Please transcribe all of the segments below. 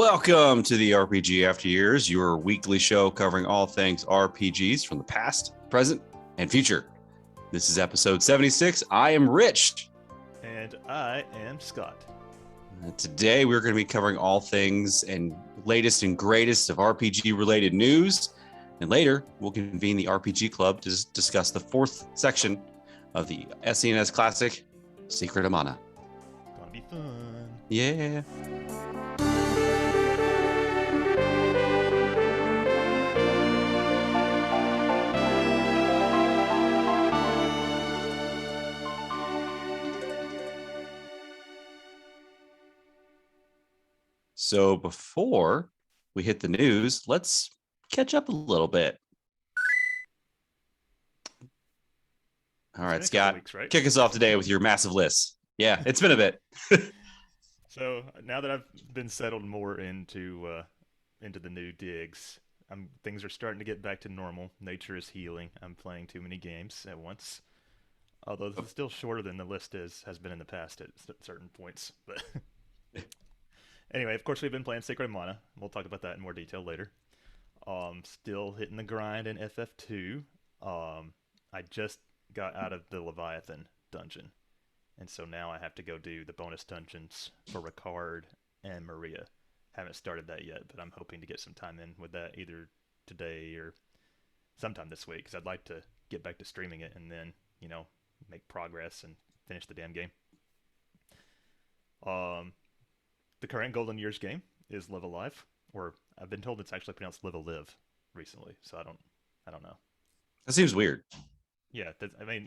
Welcome to the RPG After Years, your weekly show covering all things RPGs from the past, present, and future. This is episode 76. I am Rich. And I am Scott. Today we're going to be covering all things and latest and greatest of RPG-related news. And later, we'll convene the RPG Club to discuss the fourth section of the SNES classic, Secret of Mana. Gonna be fun. Yeah. So before we hit the news, let's catch up a little bit. All right, Scott, weeks, right? Kick us off today with your massive list. Yeah, it's been a bit. So now that I've been settled more into the new digs, things are starting to get back to normal. Nature is healing. I'm playing too many games at once. Although this is still shorter than the list has been in the past at certain points. But anyway, of course, we've been playing Secret of Mana. We'll talk about that in more detail later. Still hitting the grind in FF2. I just got out of the Leviathan dungeon, and so now I have to go do the bonus dungeons for Ricard and Maria. Haven't started that yet, but I'm hoping to get some time in with that either today or sometime this week, because I'd like to get back to streaming it and then, make progress and finish the damn game. The current Golden Years game is Live Alive, or I've been told it's actually pronounced Live a Live recently, so I don't know. That seems weird. Yeah,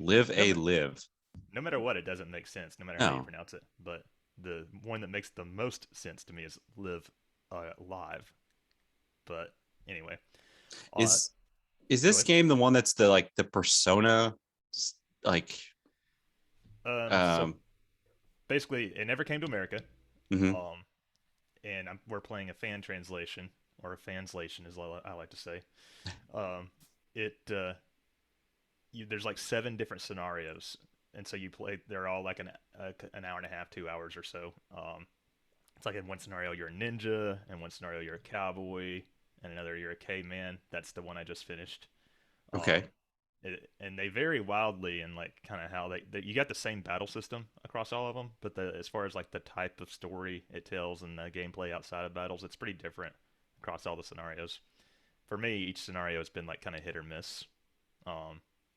Live a live. No matter what, it doesn't make sense, no matter how you pronounce it. But the one that makes the most sense to me is Live Live. But anyway, is this game the one that's the Persona So basically, it never came to America. Mm-hmm. And we're playing a fan translation, or a fanslation, as I like to say. There's like 7 different scenarios, and so you play. They're all like an hour and a half, 2 hours or so. It's like in one scenario you're a ninja, in one scenario you're a cowboy, and another you're a caveman. That's the one I just finished. Okay. And they vary wildly in like kind of how you got the same battle system across all of them, but as far as like the type of story it tells and the gameplay outside of battles, it's pretty different across all the scenarios. For me, each scenario has been like kind of hit or miss.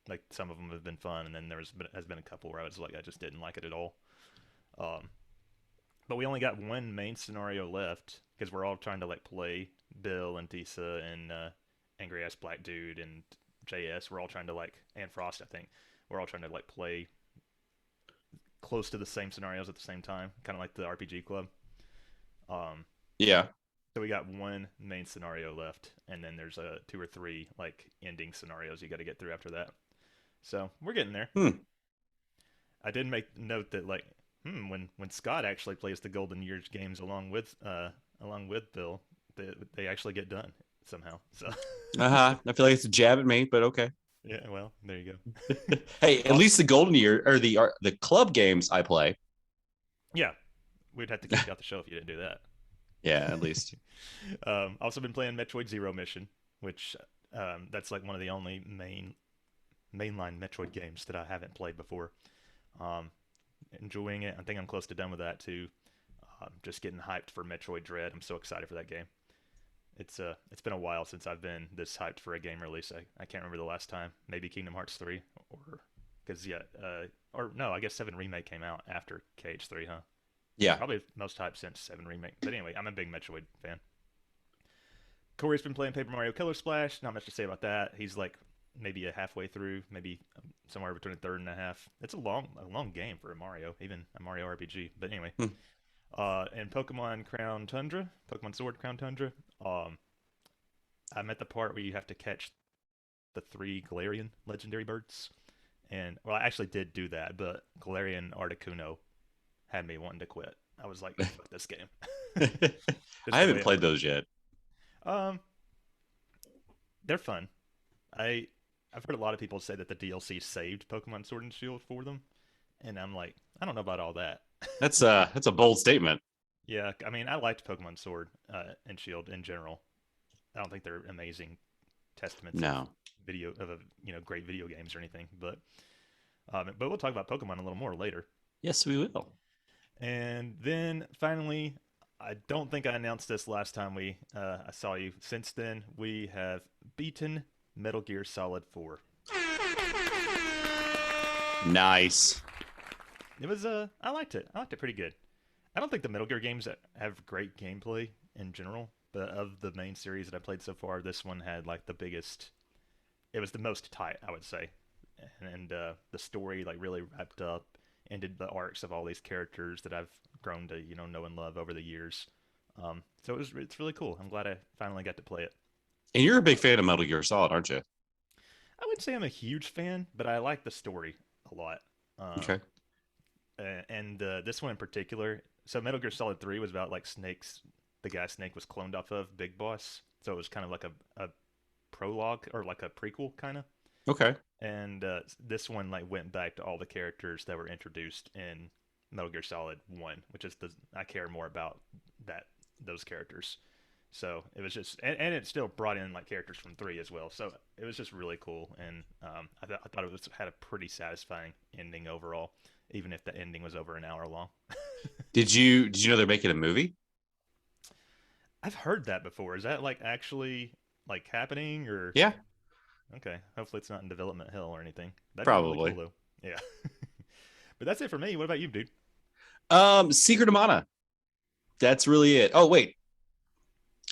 Like some of them have been fun, and then has been a couple where I was like, I just didn't like it at all. But we only got one main scenario left because we're all trying to like play Bill and Tisa and Angry Ass Black Dude and JS. We're all trying to and Frost, I think. We're all trying to play close to the same scenarios at the same time, kind of like the RPG Club. Yeah. So we got one main scenario left, and then there's 2 or 3 ending scenarios you got to get through after that. So we're getting there. I did make note that when Scott actually plays the Golden Years games along with Bill, they actually get done somehow. So I feel like it's a jab at me, but okay. Yeah, well, there you go. Hey, at least the Golden Year or the club games I play. Yeah, we'd have to kick you out the show if you didn't do that. Yeah, at least. Also been playing Metroid Zero Mission, which that's like one of the only mainline Metroid games that I haven't played before. Enjoying it. I think I'm close to done with that too. Just getting hyped for Metroid Dread. I'm so excited for that game. It's been a while since I've been this hyped for a game release. I can't remember the last time. Maybe Kingdom Hearts 3, I guess 7 Remake came out after KH3, huh? Yeah. Probably most hyped since 7 Remake. But anyway, I'm a big Metroid fan. Corey's been playing Paper Mario Killer Splash. Not much to say about that. He's maybe a halfway through, maybe somewhere between a third and a half. It's a long game for a Mario, even a Mario RPG. But anyway, and Pokemon Sword Crown Tundra. I'm at the part where you have to catch the 3 Galarian legendary birds, and I actually did do that, but Galarian Articuno had me wanting to quit. I was like, fuck this game. I haven't played those yet. They're fun. I've heard a lot of people say that the DLC saved Pokemon Sword and Shield for them, and I'm like, I don't know about all that. That's a bold statement. Yeah, I mean, I liked Pokemon Sword and Shield in general. I don't think they're amazing testaments of No. great video games or anything, but we'll talk about Pokemon a little more later. Yes, we will. And then finally, I don't think I announced this last time I saw you. Since then, we have beaten Metal Gear Solid 4. Nice. It was I liked it. I liked it pretty good. I don't think the Metal Gear games have great gameplay in general, but of the main series that I played so far, this one had like the biggest. It was the most tight, I would say, and the story like really wrapped up, ended the arcs of all these characters that I've grown to know and love over the years. So it's really cool. I'm glad I finally got to play it. And you're a big fan of Metal Gear Solid, aren't you? I wouldn't say I'm a huge fan, but I like the story a lot. Okay. And this one in particular. So Metal Gear Solid 3 was about like Snake's, the guy Snake was cloned off of, Big Boss. So it was kind of like a prologue or like a prequel kind of. Okay. And this one like went back to all the characters that were introduced in Metal Gear Solid 1, which is the I care more about that those characters. So it was just, and it still brought in like characters from 3 as well. So it was just really cool, and I thought it was had a pretty satisfying ending overall, even if the ending was over an hour long. Did you know they're making a movie? I've heard that before. Is that like actually like happening or Yeah, okay? Hopefully it's not in development hell or anything. That'd be really cool probably. though. Yeah. But that's it for me. What about you, dude? Secret of Mana. That's really it. Oh wait,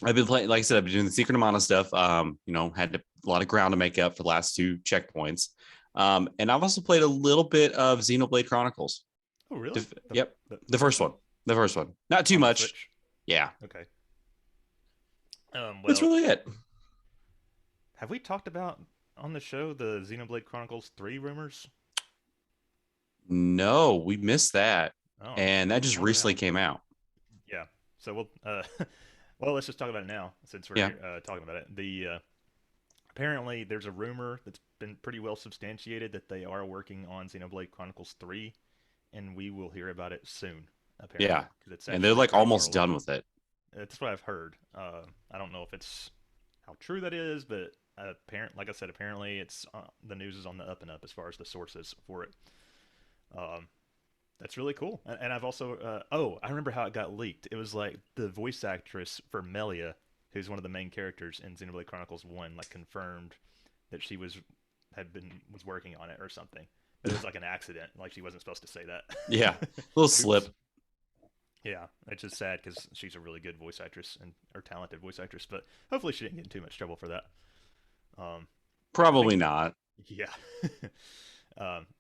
I've been playing. Like I said, I've been doing the Secret of Mana stuff. Had a lot of ground to make up for the last two checkpoints. And I've also played a little bit of Xenoblade Chronicles. Oh, really? Yep, the Which first one? one. The first one. Not too On the much. Switch? Yeah, Okay. that's Well, really it. have we talked about on the show the Xenoblade Chronicles 3 rumors? No, we missed that, Oh, and that we'll just talk about it recently now. came out. Yeah. So well, let's just talk about it now since we're Yeah, here talking about it. The apparently there's a rumor that's been pretty well substantiated that they are working on Xenoblade Chronicles 3, and we will hear about it soon. Apparently, yeah, because it's and they're actually like pretty far almost along. done with it. That's what I've heard. I don't know if it's how true that is, but like I said, apparently it's the news is on the up and up as far as the sources for it. Um, that's really cool. And I've also I remember how it got leaked. It was like the voice actress for Melia, who's one of the main characters in Xenoblade Chronicles 1, like confirmed that she was working on it or something. But it was like an accident. Like she wasn't supposed to say that. Yeah, little slip. Oops. Yeah, it's just sad because she's a really good voice actress and or talented voice actress, but hopefully she didn't get in too much trouble for that. Um, I Probably think, not. yeah.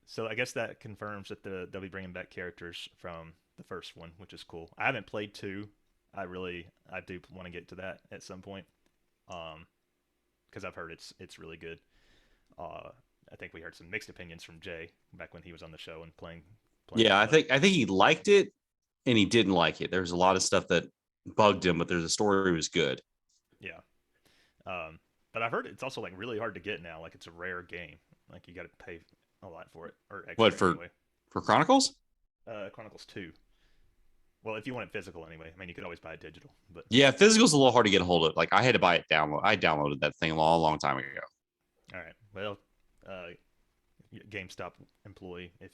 So I guess that confirms that they'll be bringing back characters from the first one, which is cool. I haven't played two. I do want to get to that at some point. Because I've heard it's really good. Uh, I think we heard some mixed opinions from Jay back when he was on the show and playing Yeah, some I of it. think I think he liked it and he didn't like it. There's a lot of stuff that bugged him, but there's a story was good. Yeah. Um, but I've heard it's also like really hard to get now. Like it's a rare game. Like you got to pay a lot for it or What extra for anyway. for Chronicles? Chronicles 2. Well, if you want it physical anyway. I mean, you could always buy it digital, but Yeah, physical's a little hard to get a hold of. Like I had to buy it download. I downloaded that thing a long, long time ago. all right. Well, uh, GameStop employee, if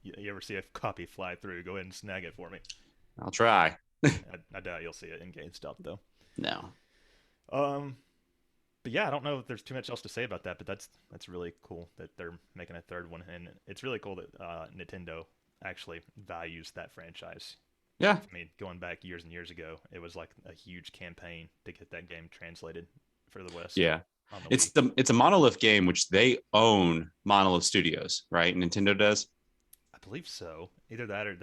you ever see a copy fly through, go ahead and snag it for me. I'll try. I doubt you'll see it in GameStop though. No. Um, but yeah, I don't know if there's too much else to say about that, but that's really cool that they're making a third one, and it's really cool that Nintendo actually values that franchise. Yeah. I mean, going back years and years ago, it was like a huge campaign to get that game translated for the West Yeah. on the It's Wii. it's a Monolith game, which they own Monolith Studios, right? Nintendo does. I believe so. Either that or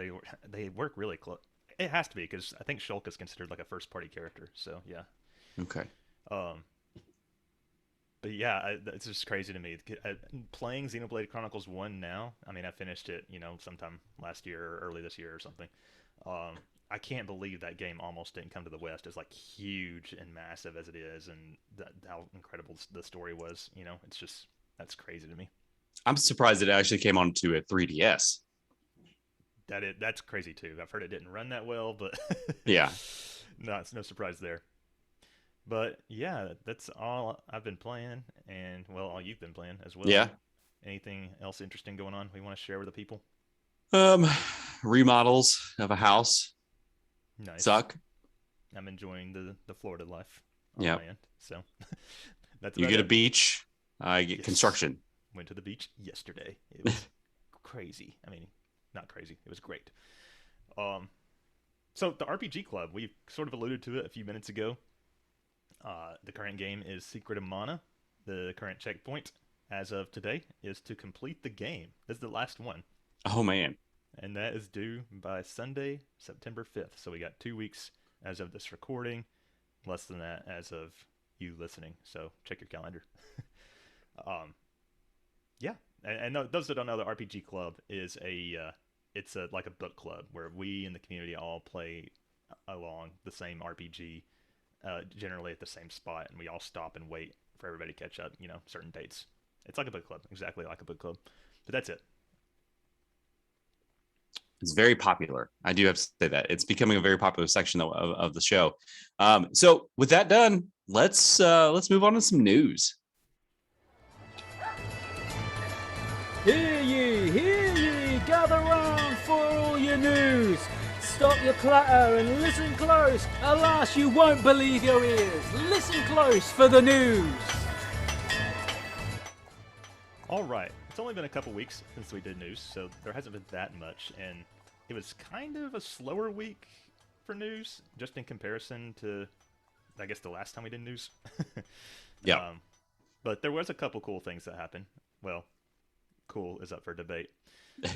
they work really close. It has to be because I think Shulk is considered like a first party character. So yeah. Okay. Um, but yeah, it's just crazy to me. Playing Xenoblade Chronicles 1 now, I mean, I finished it, sometime last year or early this year or something. Um, I can't believe that game almost didn't come to the West as like huge and massive as it is, and how incredible the story was. It's just that's crazy to me. I'm surprised it actually came onto a 3DS. That's crazy too. I've heard it didn't run that well, but Yeah. no, it's no surprise there. But yeah, that's all I've been playing, and well, all you've been playing as well. Yeah. Anything else interesting going on we want to share with the people? Um, remodels of a house Nice. suck. I'm enjoying the Florida life on Yeah. my end, so that's You about get a it. beach, I get Yes. construction. Went to the beach yesterday. It was crazy. I mean, not crazy. It was great. Um, so the RPG Club, we sort of alluded to it a few minutes ago. The current game is Secret of Mana. The current checkpoint, as of today, is to complete the game. This is the last one, Oh man. and that is due by Sunday, September 5th. So we got 2 weeks as of this recording, less than that as of you listening. So check your calendar. um, yeah, and those that don't know, the RPG Club is it's a like a book club where we in the community all play along the same RPG, generally at the same spot, and we all stop and wait for everybody to catch up. Certain dates. It's like a book club, exactly like a book club. But that's it. It's very popular. I do have to say that it's becoming a very popular section of the show. So with that done, let's move on to some news. Hear ye, gather round for all your news. Stop your clatter and listen close. Alas, you won't believe your ears. Listen close for the news. All right. It's only been a couple weeks since we did news, so there hasn't been that much, and it was kind of a slower week for news, just in comparison to, I guess, the last time we did news. Yeah. But there was a couple cool things that happened. Well, cool is up for debate.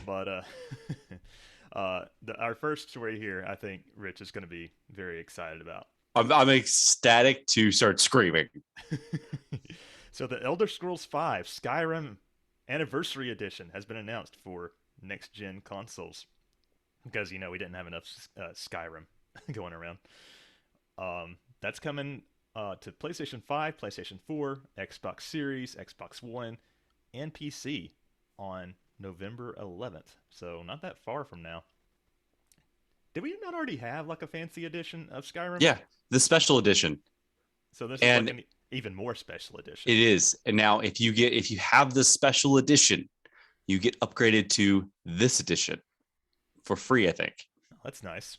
But our first story here, I think Rich is going to be very excited about. I'm ecstatic to start screaming. So the Elder Scrolls V Skyrim Anniversary Edition has been announced for next-gen consoles because we didn't have enough Skyrim going around. That's coming to PlayStation 5, PlayStation 4, Xbox Series, Xbox One, and PC on November 11th. So not that far from now. Did we not already have like a fancy edition of Skyrim? Yeah, the special edition. So this is like an even more special edition. It is. And now if you have the special edition, you get upgraded to this edition for free, I think. Oh, that's nice.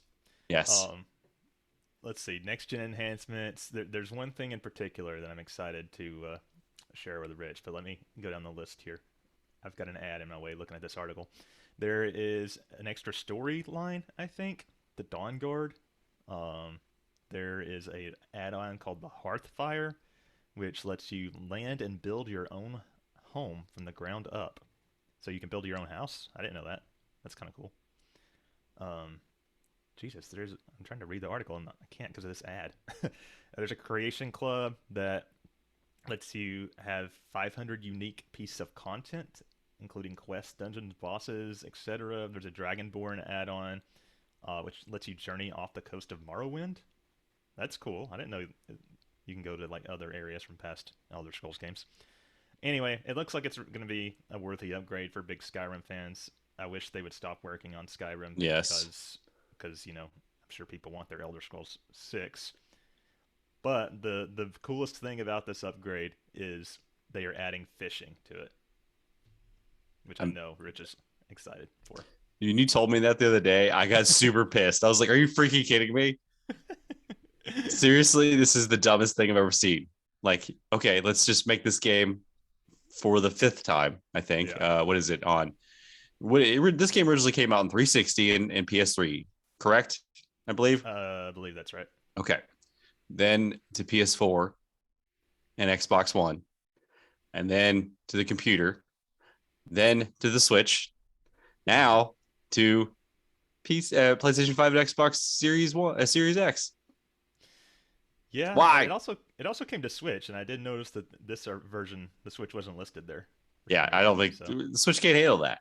Yes. Let's see. Next gen enhancements. There's one thing in particular that I'm excited to share with Rich, but let me go down the list here. I've got an ad in my way looking at this article. There is an extra storyline, I think, the Dawn Guard. There is a add-on called the Hearthfire, which lets you land and build your own home from the ground up. So you can build your own house. I didn't know that. That's kind of cool. Jesus, I'm trying to read the article and I can't because of this ad. There's a creation club that lets you have 500 unique pieces of content, including quests, dungeons, bosses, etc. There's a Dragonborn add-on, which lets you journey off the coast of Morrowind. That's cool. I didn't know you can go to like other areas from past Elder Scrolls games. Anyway, it looks like it's going to be a worthy upgrade for big Skyrim fans. I wish they would stop working on Skyrim because I'm sure people want their Elder Scrolls 6. But the coolest thing about this upgrade is they are adding fishing to it, which I know Rich is excited for. You told me that the other day. I got super pissed. I was like, are you freaking kidding me? Seriously, this is the dumbest thing I've ever seen. Like, okay, let's just make this game for the 5th time, I think. Yeah. What is it on? This game originally came out in 360 and PS3, correct? I believe. I believe that's right. Okay. Then to PS4 and Xbox One, and then to the computer, then to the Switch, now to PlayStation 5 and Xbox Series X. Yeah. Why? It also came to Switch, and I did notice that this version, the Switch wasn't listed there. Yeah, I don't think the Switch can't handle that.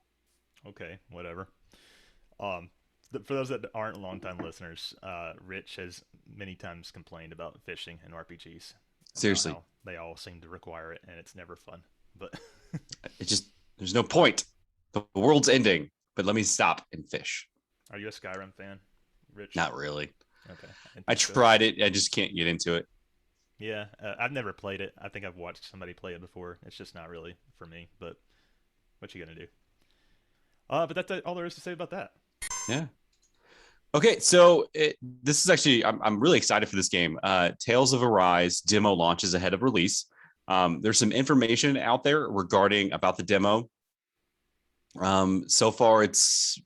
Okay, whatever. For those that aren't longtime listeners, Rich has many times complained about fishing in RPGs. Seriously, they all seem to require it, and it's never fun. But there's no point. The world's ending, but let me stop and fish. Are you a Skyrim fan, Rich? Not really. Okay. I tried it. I just can't get into it. Yeah, I've never played it. I think I've watched somebody play it before. It's just not really for me. But what you gonna do? But that's all there is to say about that. Yeah. Okay, so this is actually I'm really excited for this game. Tales of Arise demo launches ahead of release. There's some information out there regarding about the demo. So far, it's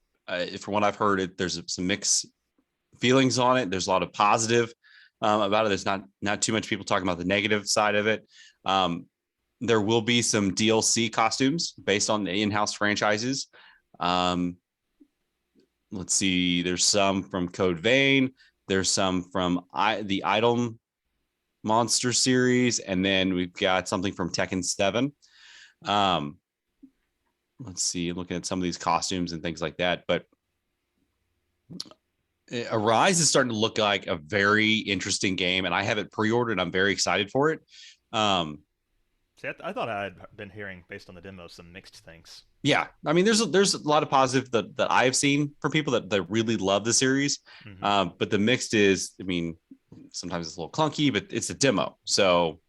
from what I've heard, there's some mixed feelings on it. There's a lot of positive about it. There's not too much people talking about the negative side of it. There will be some DLC costumes based on the in-house franchises. Let's see. There's some from Convene. There's some from the Idle Monster series, and then we've got something from Tekken 7. Let's see. Looking at some of these costumes and things like that, but Arise is starting to look like a very interesting game, and I have it pre-ordered. I'm very excited for it. See, I thought I had been hearing, based on the demo, some mixed things. Yeah, I mean, there's a lot of positive that I have seen from people that really love the series. Mm-hmm. But the mixed is, I mean, sometimes it's a little clunky, but it's a demo, so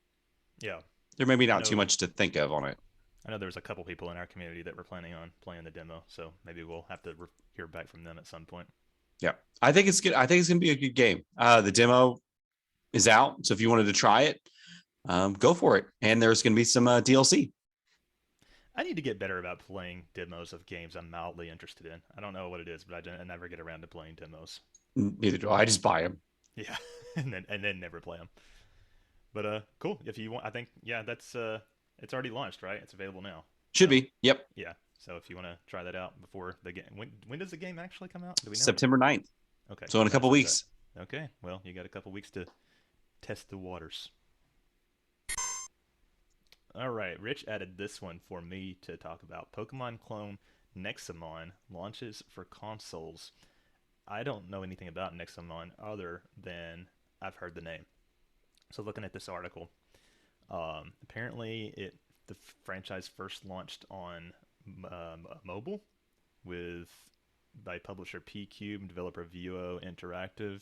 yeah, there may be not too much to think of on it. I know there was a couple people in our community that were planning on playing the demo, so maybe we'll have to hear back from them at some point. Yeah, I think it's good. I think it's gonna be a good game. The demo is out, so if you wanted to try it, go for it. And there's gonna be some DLC. I need to get better about playing demos of games I'm mildly interested in. I don't know what it is, but I never get around to playing demos. Neither do I. Just buy them. Yeah, and then never play them. But cool. If you want, I think that's it's already launched, right? It's available now. Should be. Yep. Yeah. So if you want to try that out before the game, when does the game actually come out? Do we know? September 9th. Okay. So in a couple weeks. Okay. Well, you got a couple weeks to test the waters. All right. Rich added this one for me to talk about. Pokemon clone Nexamon launches for consoles. I don't know anything about Nexamon other than I've heard the name. So looking at this article, apparently the franchise first launched on mobile by publisher P-Cube, developer Vuo Interactive.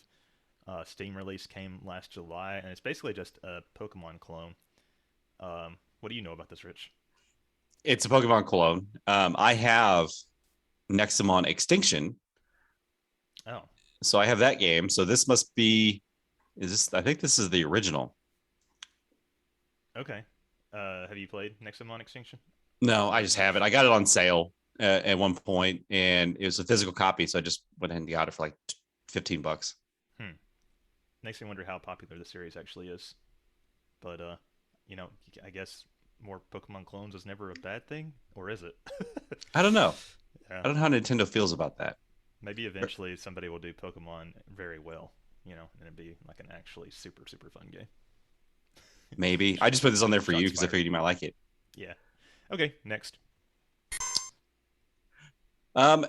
Steam release came last July, and it's basically just a Pokemon clone. What do you know about this, Rich? It's a Pokemon clone. I have Nexamon Extinction. Oh. So I have that game. So this must be, I think this is the original. Okay. Have you played Nexamon Extinction? No, I just have it. I got it on sale at one point, and it was a physical copy. So I just went ahead and got it for like $15. Makes me wonder how popular the series actually is. But, I guess more Pokemon clones is never a bad thing, or is it? I don't know. Yeah. I don't know how Nintendo feels about that. Maybe eventually somebody will do Pokemon very well, and it'd be like an actually super, super fun game. Maybe. I just put this on there for you because I figured you might like it. Yeah. Okay, next.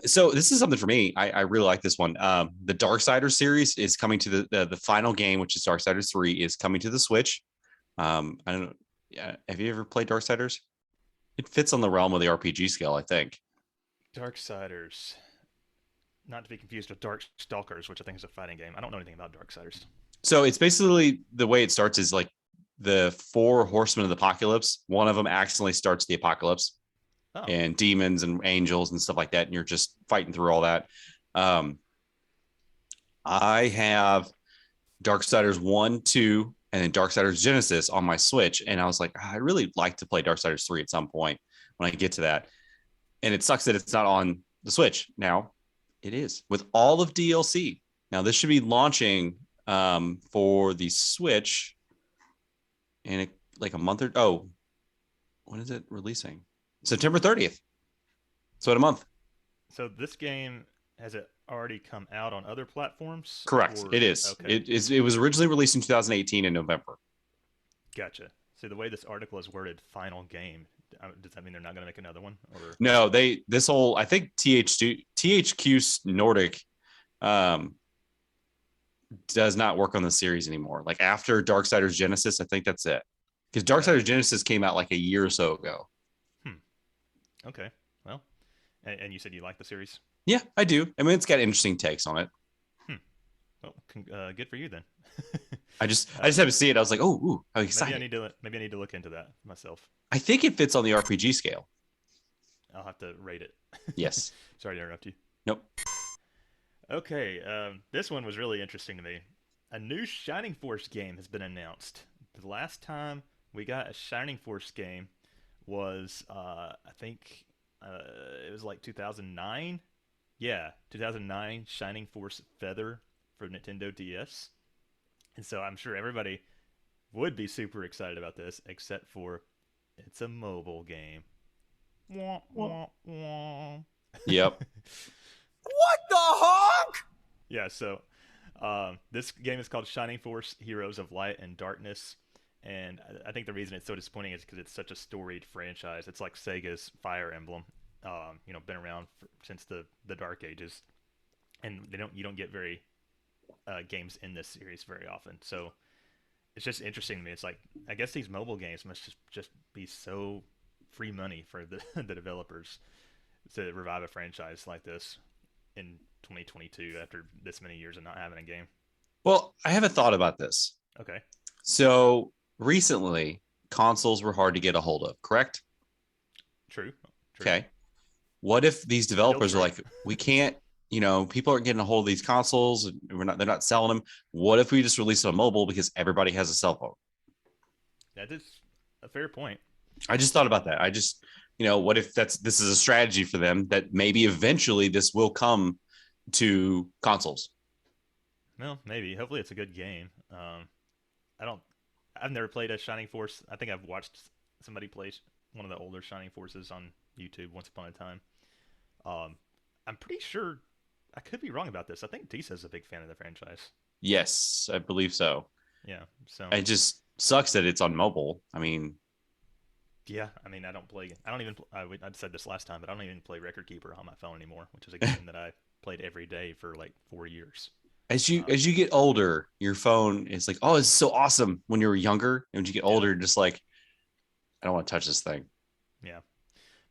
So this is something for me. I really like this one. The Darksiders series is coming to the final game, which is Darksiders 3, is coming to the Switch. I don't know. Yeah, have you ever played Darksiders? It fits on the realm of the RPG scale, I think. Darksiders. Not to be confused with Darkstalkers, which I think is a fighting game. I don't know anything about Darksiders. So it's basically, the way it starts is like the 4 horsemen of the apocalypse. One of them accidentally starts the apocalypse. Oh. And demons and angels and stuff like that, and you're just fighting through all that. I have Darksiders 1, 2, and then Darksiders Genesis on my Switch, and I was like, I'd really like to play Darksiders 3 at some point when I get to that. And it sucks that it's not on the Switch. Now, it is, with all of DLC. Now, this should be launching for the Switch in like a month or... Oh, when is it releasing? September 30th. So in a month. So this game, has it already come out on other platforms? Correct. It is. Okay. It was originally released in 2018 in November. Gotcha. So the way this article is worded, final game, does that mean they're not going to make another one? Or no, I think THQ Nordic does not work on the series anymore. Like after Darksiders Genesis, I think that's it. Because Darksiders Genesis came out like a year or so ago. Okay. Well, and you said you like the series? Yeah, I do. I mean, it's got interesting takes on it. Hmm. Well, good for you then. I just have to see it. I was like, oh, ooh, I'm excited. Maybe I need to look into that myself. I think it fits on the RPG scale. I'll have to rate it. Yes. Sorry to interrupt you. Nope. Okay, this one was really interesting to me. A new Shining Force game has been announced. The last time we got a Shining Force game was, I think, it was like 2009. Yeah, 2009 Shining Force Feather for Nintendo DS. And so I'm sure everybody would be super excited about this, except for it's a mobile game. Wah, wah, wah. Yep. What the honk? Yeah, so this game is called Shining Force Heroes of Light and Darkness. And I think the reason it's so disappointing is because it's such a storied franchise. It's like Sega's Fire Emblem, been around since the Dark Ages, and you don't get very games in this series very often. So it's just interesting to me. It's like I guess these mobile games must just be so free money for the the developers to revive a franchise like this in 2022 after this many years of not having a game. Well, I have a thought about this. Okay. So recently, consoles were hard to get a hold of, correct? True. Okay. What if these developers are true. like, we can't, people aren't getting a hold of these consoles and they're not selling them. What if we just release it on mobile because everybody has a cell phone? That is a fair point. I just thought about that. What if this is a strategy for them that maybe eventually this will come to consoles? Well, maybe. Hopefully, it's a good game. I don't. I've never played a Shining Force. I think I've watched somebody play one of the older Shining Forces on YouTube once upon a time. I'm pretty sure. I could be wrong about this. I think Tisa's a big fan of the franchise. Yes, I believe so. Yeah. So. It just sucks that it's on mobile. I mean, yeah. I mean, I don't play. I don't even. I said this last time, but I don't even play Record Keeper on my phone anymore, which is a game that I played every day for like 4 years. as you get older, your phone is like, oh, it's so awesome when you were younger. And when you get older, just like, I don't want to touch this thing. Yeah.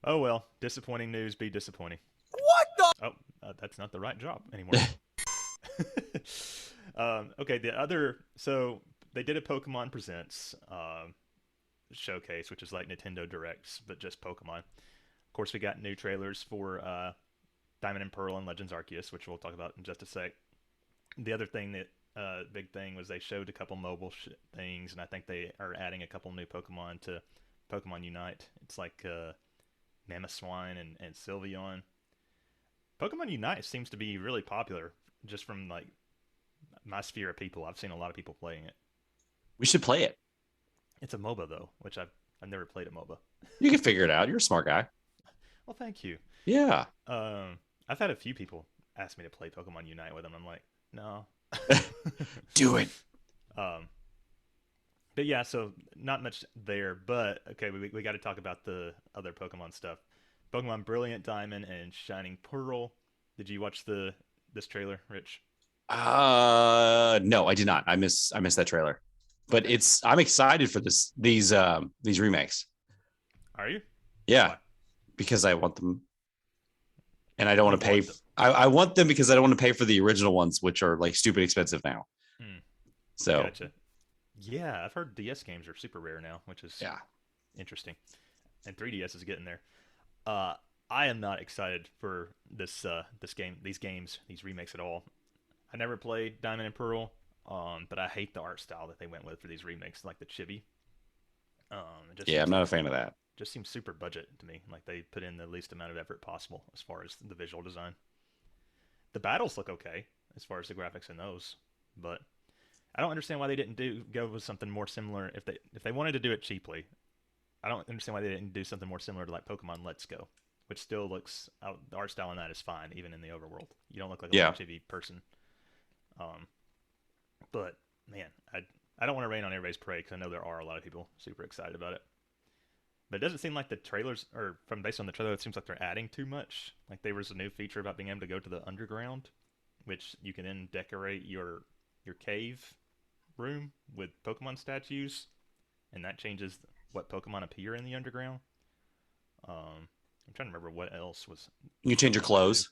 Oh well, disappointing news be disappointing. What the? Oh, that's not the right job anymore. Okay, so they did a Pokemon Presents showcase, which is like Nintendo Directs, but just Pokemon. Of course, we got new trailers for Diamond and Pearl and Legends Arceus, which we'll talk about in just a sec. The other thing big thing was they showed a couple mobile things, and I think they are adding a couple new Pokemon to Pokemon Unite. It's like Mamoswine and Sylveon. Pokemon Unite seems to be really popular, just from like my sphere of people. I've seen a lot of people playing it. We should play it. It's a MOBA though, which I've never played a MOBA. You can figure it out. You're a smart guy. Well, thank you. Yeah. I've had a few people ask me to play Pokemon Unite with them. I'm like, no. Do it. But yeah, so not much there. But okay, we got to talk about the other Pokemon stuff. Pokemon Brilliant Diamond and Shining Pearl. Did you watch this trailer, Rich? No, I did not. I missed that trailer. But I'm excited for these remakes. Are you? Yeah. Why? Because I want them. And I don't want to pay. I want them because I don't want to pay for the original ones, which are like stupid expensive now. So. Gotcha. Yeah, I've heard DS games are super rare now, which is interesting. And 3DS is getting there. I am not excited for this game, these remakes at all. I never played Diamond and Pearl, but I hate the art style that they went with for these remakes, like the chibi. I'm not a fan of that. Just seems super budget to me. Like they put in the least amount of effort possible as far as the visual design. The battles look okay as far as the graphics in those, but I don't understand why they didn't go with something more similar. If they wanted to do it cheaply, I don't understand why they didn't do something more similar to like Pokemon Let's Go, which still looks the art style in that is fine, even in the overworld. You don't look like a chibi person. But man, I don't want to rain on everybody's parade because I know there are a lot of people super excited about it. But it doesn't seem like the trailers, or from based on the trailer, it seems like they're adding too much. Like there was a new feature about being able to go to the underground, which you can then decorate your cave room with Pokemon statues, and that changes what Pokemon appear in the underground. I'm trying to remember what else was. You can change your clothes.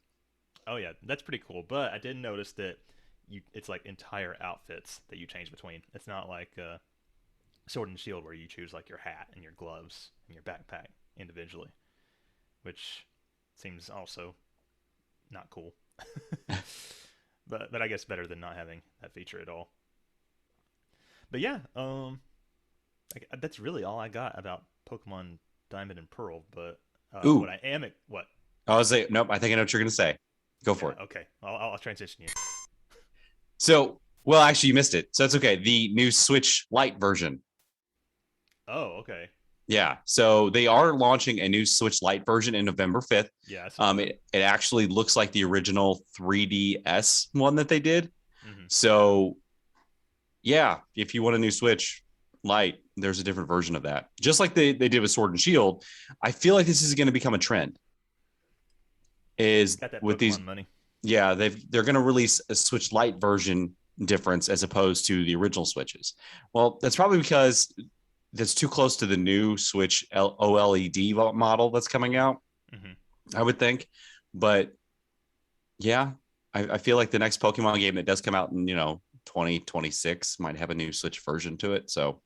Oh yeah, that's pretty cool. But I did notice that it's like entire outfits that you change between. It's not like Sword and Shield where you choose like your hat and your gloves and your backpack individually, which seems also not cool. But I guess better than not having that feature at all. But yeah, that's really all I got about Pokemon Diamond and Pearl. But what Ooh, I am what? I was say nope. I think I know what you're gonna say. Go for Yeah, it. okay. I'll transition you. So, well, actually, you missed it, so that's okay. The new Switch Lite version. Oh, okay. Yeah, so they are launching a new Switch Lite version in November 5th. Yeah, I saw that. It actually looks like the original 3DS one that they did. Hmm. So, yeah, if you want a new Switch Lite, there's a different version of that. Just like they did with Sword and Shield. I feel like this is going to become a trend. Is Got that with Pokemon these, money. yeah, they're going to release a Switch Lite version difference as opposed to the original Switches. Well, that's probably because that's too close to the new Switch OLED model that's coming out, Hmm. I would think. But yeah, I feel like the next Pokemon game that does come out in 2026 might have a new Switch version to it. So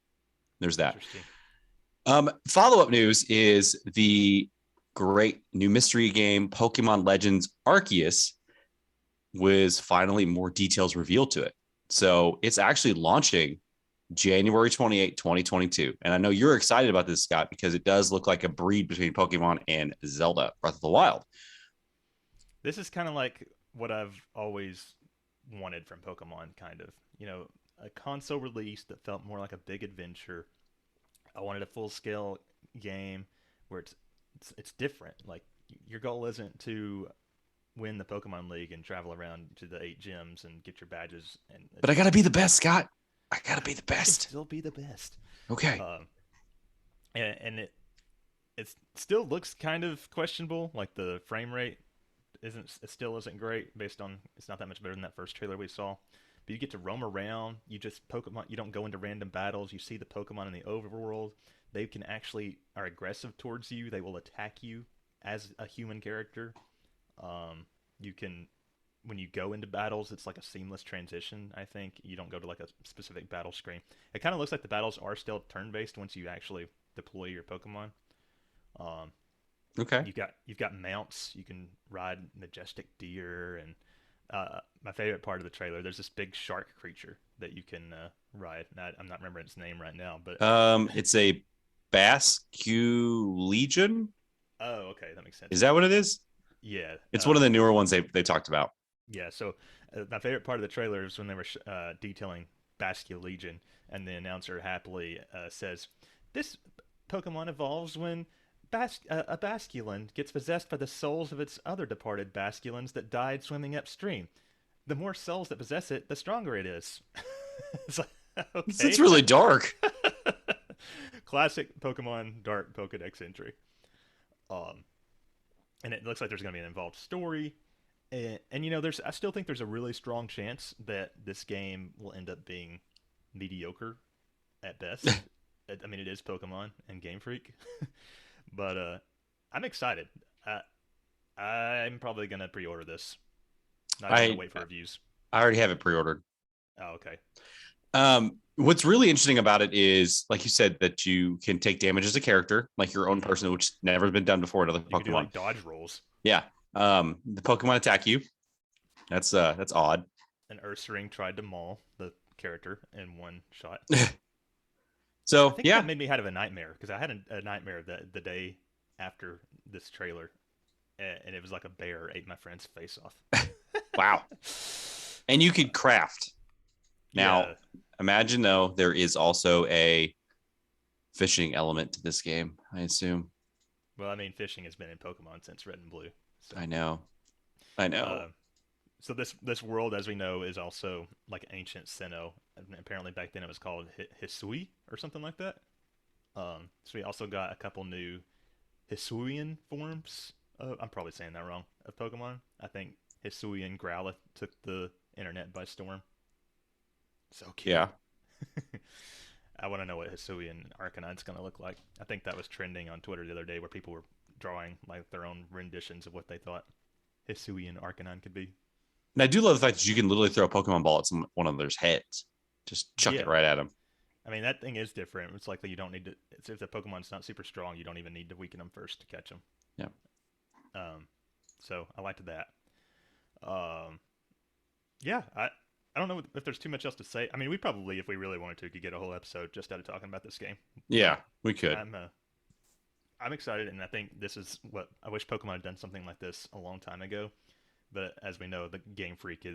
there's that. Interesting. Follow up news is the great new mystery game Pokemon Legends Arceus was finally more details revealed to it. So it's actually launching January 28, 2022. And I know you're excited about this, Scott, because it does look like a breed between Pokemon and Zelda Breath of the Wild. This is kind of like what I've always wanted from Pokemon, kind of. A console release that felt more like a big adventure. I wanted a full scale game where it's different. Like your goal isn't to win the Pokemon League and travel around to the 8 gyms and get your badges. And But I got to be the best, Scott. I got to be the you can best. still be the best. Okay. Um, and it still looks kind of questionable. Like the frame rate it still isn't great based on it's not that much better than that first trailer we saw. But you get to roam around. You just Pokemon. You don't go into random battles. You see the Pokemon in the overworld. They can actually are aggressive towards you. They will attack you as a human character. You can when you go into battles, it's like a seamless transition. I think you don't go to like a specific battle screen. It kind of looks like the battles are still turn based once you actually deploy your Pokemon. Um, Okay. you've got mounts. You can ride majestic deer, and my favorite part of the trailer. There's this big shark creature that you can ride. I'm not remembering its name right now, but It's a Basque Legion. oh, okay, that makes sense. Is that what it is? Yeah, It's one of the newer ones they talked about. yeah. So my favorite part of the trailer is when they were detailing Basque Legion, and the announcer happily says, "This Pokemon evolves when a Basculin gets possessed by the souls of its other departed Basculins that died swimming upstream. The more souls that possess it, the stronger it is." It's like, okay. It's really dark. Classic Pokemon Dark Pokedex entry. Um, and it looks like there's going to be an involved story. And there's I still think there's a really strong chance that this game will end up being mediocre at best. I mean, it is Pokemon and Game Freak, but I'm excited. I'm probably gonna pre-order this. Not even gonna wait for reviews. I already have it pre-ordered. Oh, okay. What's really interesting about it is, like you said, that you can take damage as a character, like your own person, which never been done before in other You can do Pokemon. like dodge rolls. Yeah. The Pokemon attack you. That's odd. And Ursaring tried to maul the character in one shot. So I think yeah, that made me have a nightmare because I had a nightmare the day after this trailer, and it was like a bear ate my friend's face off. wow. And you could craft. Now, Yeah. imagine though, there is also a fishing element to this game, I assume. Well, I mean, fishing has been in Pokemon since Red and Blue. So, I know. so this world, as we know, is also like ancient Sinnoh. And apparently, back then it was called Hisui or something like that. So we also got a couple new Hisuian forms. I'm probably saying that wrong. Of Pokemon, I think Hisuian Growlithe took the internet by storm. So cute. Yeah. I want to know what Hisuian Arcanine's going to look like. I think that was trending on Twitter the other day where people were drawing like their own renditions of what they thought Hisui and Arcanine could be. And I do love the fact that you can literally throw a Pokemon ball at one of their heads. Just chuck Yeah. it right at them. I mean, that thing is different. It's like that you don't need to. If the Pokemon's not super strong, you don't even need to weaken them first to catch them. Yeah. So I liked that. Yeah, I don't know if there's too much else to say. I mean, we probably, if we really wanted to, could get a whole episode just out of talking about this game. Yeah, we could. I'm excited, and I think this is what I wish Pokemon had done something like this a long time ago. But as we know, the Game Freak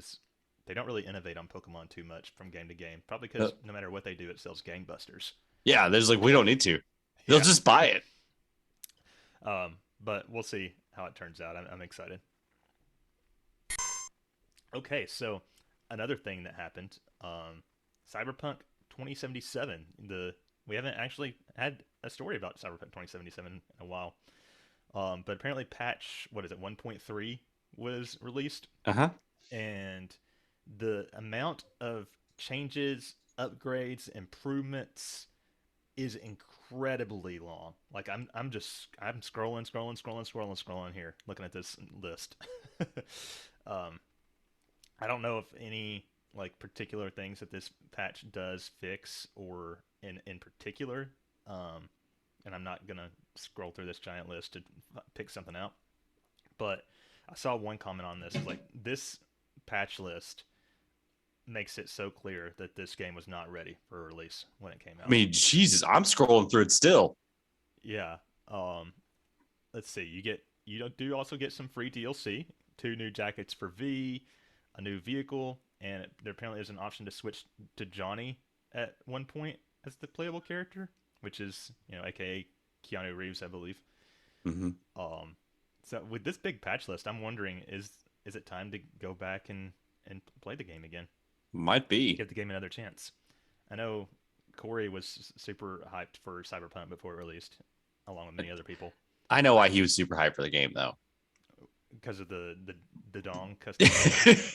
they don't really innovate on Pokemon too much from game to game. Probably because no matter what they do, it sells gangbusters. Yeah, there's we don't need to. They'll just buy it. But we'll see how it turns out. I'm excited. Okay, so another thing that happened, Cyberpunk 2077. We haven't actually had a story about Cyberpunk 2077 in a while. But apparently patch, 1.3 was released. Uh-huh. And the amount of changes, upgrades, improvements is incredibly long. Like I'm scrolling here, looking at this list. I don't know if any particular things that this patch does fix or in particular. And I'm not gonna scroll through this giant list to pick something out. But I saw one comment on this, this patch list makes it so clear that this game was not ready for release when it came out. I mean, Jesus, I'm scrolling through it still. Yeah. Let's see. You do also get some free DLC, 2 new jackets for V, a new vehicle, and there apparently is an option to switch to Johnny at one point as the playable character, which is, aka Keanu Reeves, I believe. Mm-hmm. So with this big patch list, I'm wondering, is it time to go back and play the game again? Might be. Give the game another chance. I know Corey was super hyped for Cyberpunk before it released, along with many other people. I know why he was super hyped for the game, though. Because of the dong custom.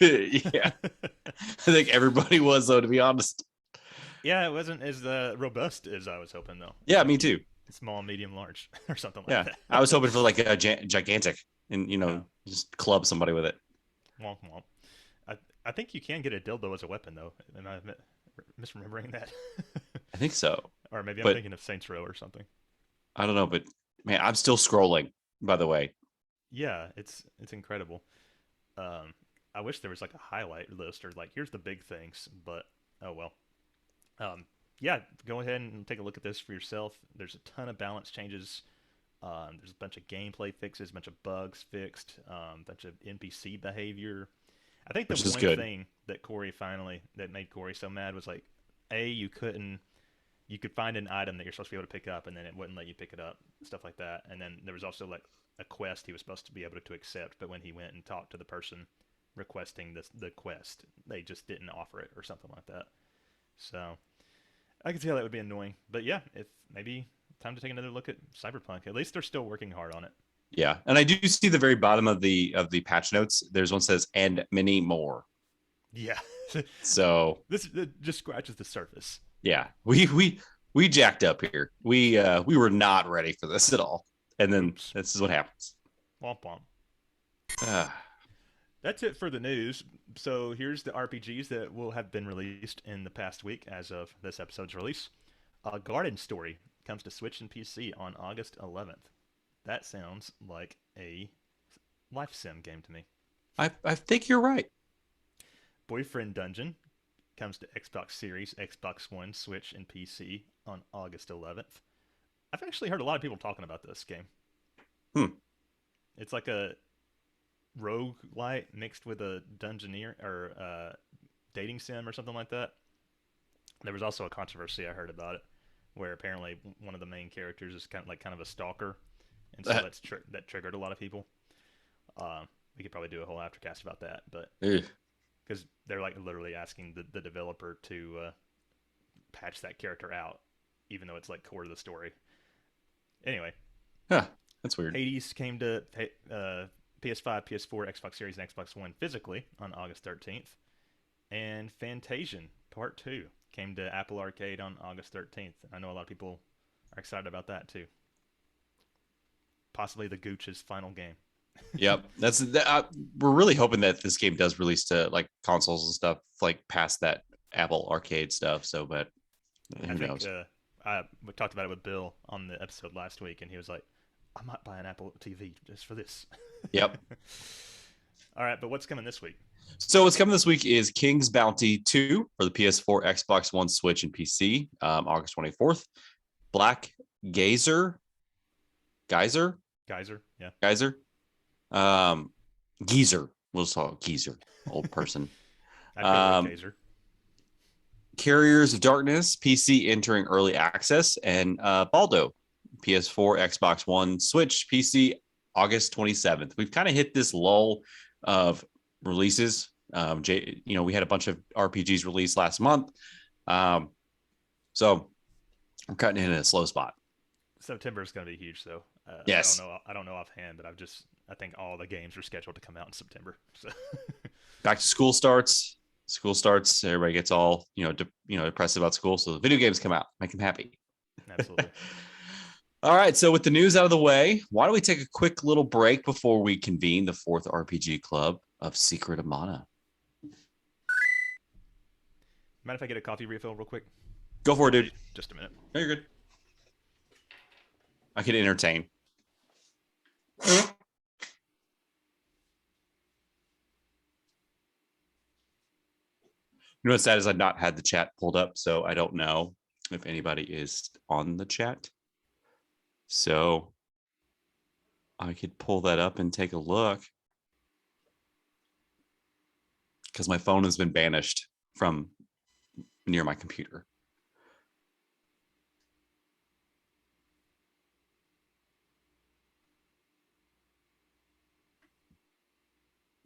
Yeah. I think everybody was, though, to be honest. Yeah, it wasn't as robust as I was hoping, though. Yeah, me too. Small, medium, large, or something like that. I was hoping for a gigantic and, just club somebody with it. Womp womp. I think you can get a dildo as a weapon, though. Am I misremembering that? I think so. Or maybe I'm thinking of Saints Row or something. I don't know, but man, I'm still scrolling, by the way. Yeah, it's incredible. I wish there was a highlight list or here's the big things, but oh well. Yeah, go ahead and take a look at this for yourself. There's a ton of balance changes. There's a bunch of gameplay fixes, a bunch of bugs fixed, a bunch of NPC behavior. I think the one thing that made Corey so mad was you could find an item that you're supposed to be able to pick up and then it wouldn't let you pick it up, stuff like that. And then there was also a quest he was supposed to be able to accept, but when he went and talked to the person requesting the quest, they just didn't offer it or something like that. So I can see how that would be annoying. But yeah, if maybe time to take another look at Cyberpunk. At least they're still working hard on it. Yeah, and I do see the very bottom of the patch notes. There's one that says "and many more." Yeah. So this just scratches the surface. Yeah, we jacked up here. We were not ready for this at all, and then this is what happens. Womp womp. That's it for the news. So here's the RPGs that will have been released in the past week as of this episode's release. Garden Story comes to Switch and PC on August 11th. That sounds like a life sim game to me. I think you're right. Boyfriend Dungeon comes to Xbox Series, Xbox One, Switch, and PC on August 11th. I've actually heard a lot of people talking about this game. It's like a roguelite mixed with a dungeoneer or dating sim or something like that. There was also a controversy I heard about it, where apparently one of the main characters is kind of a stalker, and so that triggered a lot of people. We could probably do a whole aftercast about that, but because they're literally asking the developer to patch that character out, even though it's core to the story. Anyway, that's weird. Hades came to PS5, PS4, Xbox Series, and Xbox One physically on August 13th, and Fantasian Part 2 came to Apple Arcade on August 13th. I know a lot of people are excited about that too. Possibly the Gooch's final game. Yep. We're really hoping that this game does release to like consoles and stuff, like past that Apple Arcade stuff. So, but who knows? We talked about it with Bill on the episode last week, and he was like, "I might buy an Apple TV just for this." Yep. All right, but what's coming this week? So what's coming this week is King's Bounty 2 for the PS4, Xbox One, Switch, and PC, August 24th. Black Geyser, Yeah. Geyser, Geezer. We'll just call it Geezer, old person. I feel like Geyser. Carriers of Darkness, PC entering early access, and Baldo, PS4, Xbox One, Switch, PC, August 27th. We've kind of hit this lull of releases. We had a bunch of RPGs released last month. So I'm cutting in a slow spot. September is going to be huge, though. Yes. I don't know offhand, but I think all the games are scheduled to come out in September. So back to school starts. School starts. Everybody gets all depressed about school. So the video games come out, make them happy. Absolutely. All right. So with the news out of the way, why don't we take a quick little break before we convene the fourth RPG club of Secret of Mana? Mind if I get a coffee refill real quick? Go for it, dude. Just a minute. No, you're good. I could entertain. You know what's sad is I've not had the chat pulled up, so I don't know if anybody is on the chat. So I could pull that up and take a look because my phone has been banished from near my computer.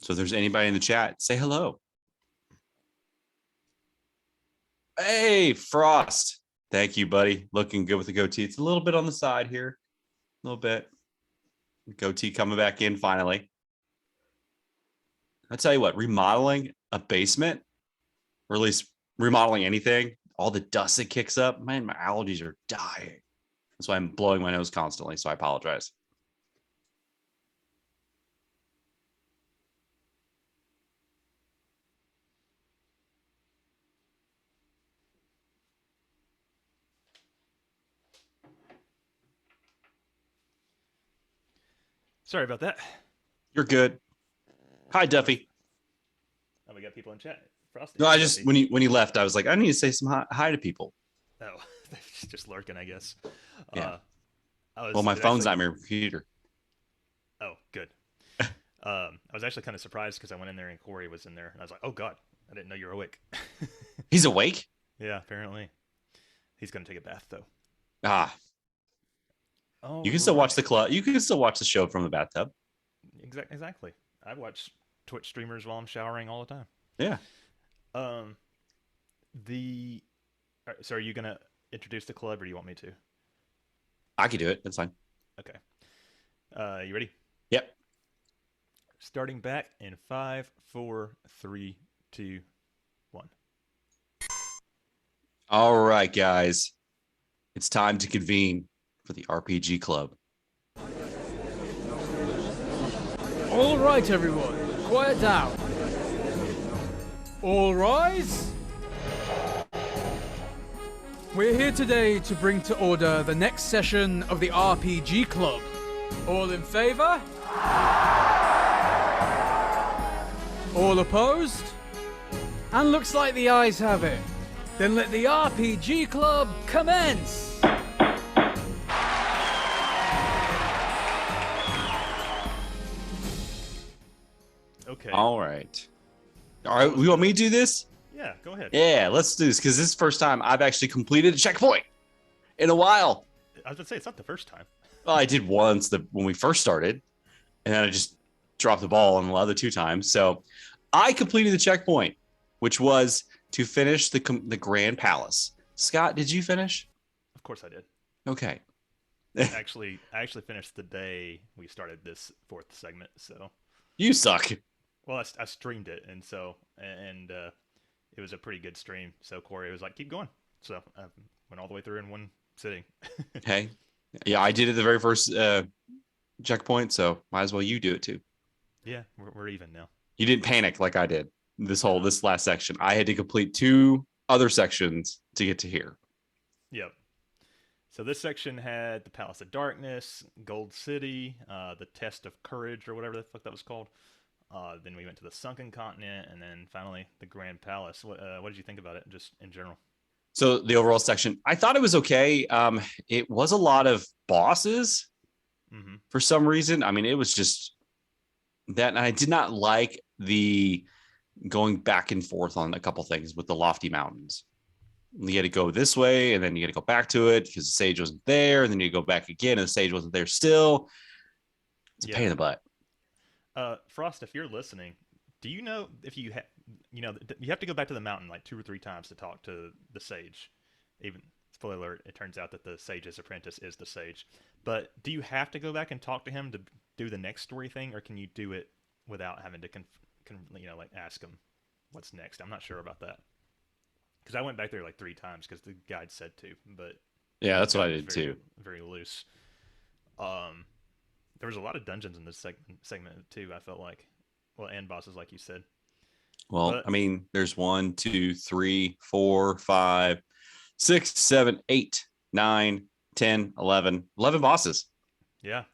So if there's anybody in the chat, say hello. Hey, Frost. Thank you, buddy. Looking good with the goatee. It's a little bit on the side here. A little bit. Goatee coming back in finally. I tell you what, remodeling a basement, or at least remodeling anything, all the dust that kicks up, man, my allergies are dying. That's why I'm blowing my nose constantly, so I apologize. Sorry about that. You're good. Hi, Duffy. Oh, we got people in chat. Frosty. No, I just when you left, I was like, I need to say some hi to people. Oh, just lurking, I guess. Yeah. Well, well, my phone's not my computer. Oh, good. I was actually kind of surprised because I went in there and Corey was in there, and I was like, "Oh God, I didn't know you were awake." He's awake? Yeah, apparently. He's gonna take a bath though. Ah. Oh. You can still watch the club. You can still watch the show from the bathtub. Exactly. I watch Twitch streamers while I'm showering all the time. Yeah. So are you gonna introduce the club, or do you want me to? I can do it. That's fine. Okay. You ready? Yep. Starting back in 5, 4, 3, 2, 1. All right, guys. It's time to convene for the RPG Club. All right, everyone, quiet down. All rise. We're here today to bring to order the next session of the RPG Club. All in favor? All opposed? And looks like the ayes have it. Then let the RPG Club commence! Okay. All right. All right. You want me to do this? Yeah, go ahead. Yeah, let's do this because this is the first time I've actually completed a checkpoint in a while. I was going to say, it's not the first time. Well, I did once when we first started, and then I just dropped the ball on the other 2 times. So I completed the checkpoint, which was to finish the Grand Palace. Scott, did you finish? Of course I did. Okay. I actually finished the day we started this 4th segment, so. You suck. Well, I streamed it, and it was a pretty good stream. So Corey was like, keep going. So I went all the way through in one sitting. Hey. Yeah, I did it the very first checkpoint, so might as well you do it too. Yeah, we're even now. You didn't panic like I did No. this last section. I had to complete 2 other sections to get to here. Yep. So this section had the Palace of Darkness, Gold City, the Test of Courage, or whatever the fuck that was called. Then we went to the Sunken Continent, and then finally the Grand Palace. What did you think about it, just in general? So the overall section, I thought it was okay. It was a lot of bosses for some reason. I mean, it was just that, and I did not like the going back and forth on a couple things with the lofty mountains. You had to go this way, and then you had to go back to it because the sage wasn't there, and then you go back again, and the sage wasn't there still. It's a pain in the butt. Frost, if you're listening, do you know if you you have to go back to the mountain like 2 or 3 times to talk to the sage? Even spoiler alert, it turns out that the sage's apprentice is the sage. But do you have to go back and talk to him to do the next story thing, or can you do it without having to like ask him what's next? I'm not sure about that because I went back there like 3 times because the guide said to, but yeah, that's what I did too. Very loose. There was a lot of dungeons in this segment too. I felt like, well, and bosses, like you said. Well, but, I mean, there's 1, 2, 3, 4, 5, 6, 7, 8, 9, 10, 11 bosses. Yeah.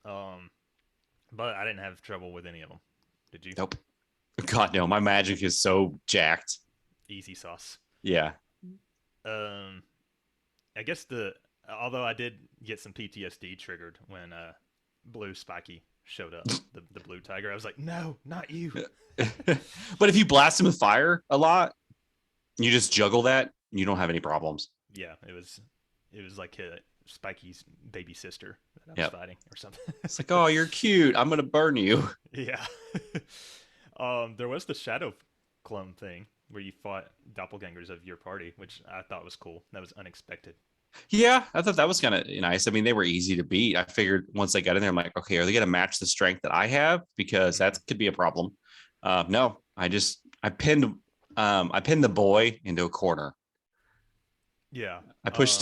But I didn't have trouble with any of them. Did you? Nope. God, no. My magic is so jacked. Easy sauce. Yeah. I guess although I did get some PTSD triggered when Blue Spiky showed up, the blue tiger. I was like, no, not you. But if you blast him with fire a lot, you just juggle that, you don't have any problems. Yeah, it was like Spiky's baby sister that I was fighting or something. It's like, oh, you're cute. I'm gonna burn you. Yeah. There was the shadow clone thing where you fought doppelgangers of your party, which I thought was cool. That was unexpected. Yeah, I thought that was kind of nice. I mean, they were easy to beat. I figured once I got in there, I'm like, okay, are they going to match the strength that I have? Because that could be a problem. No, I pinned the boy into a corner. Yeah, I pushed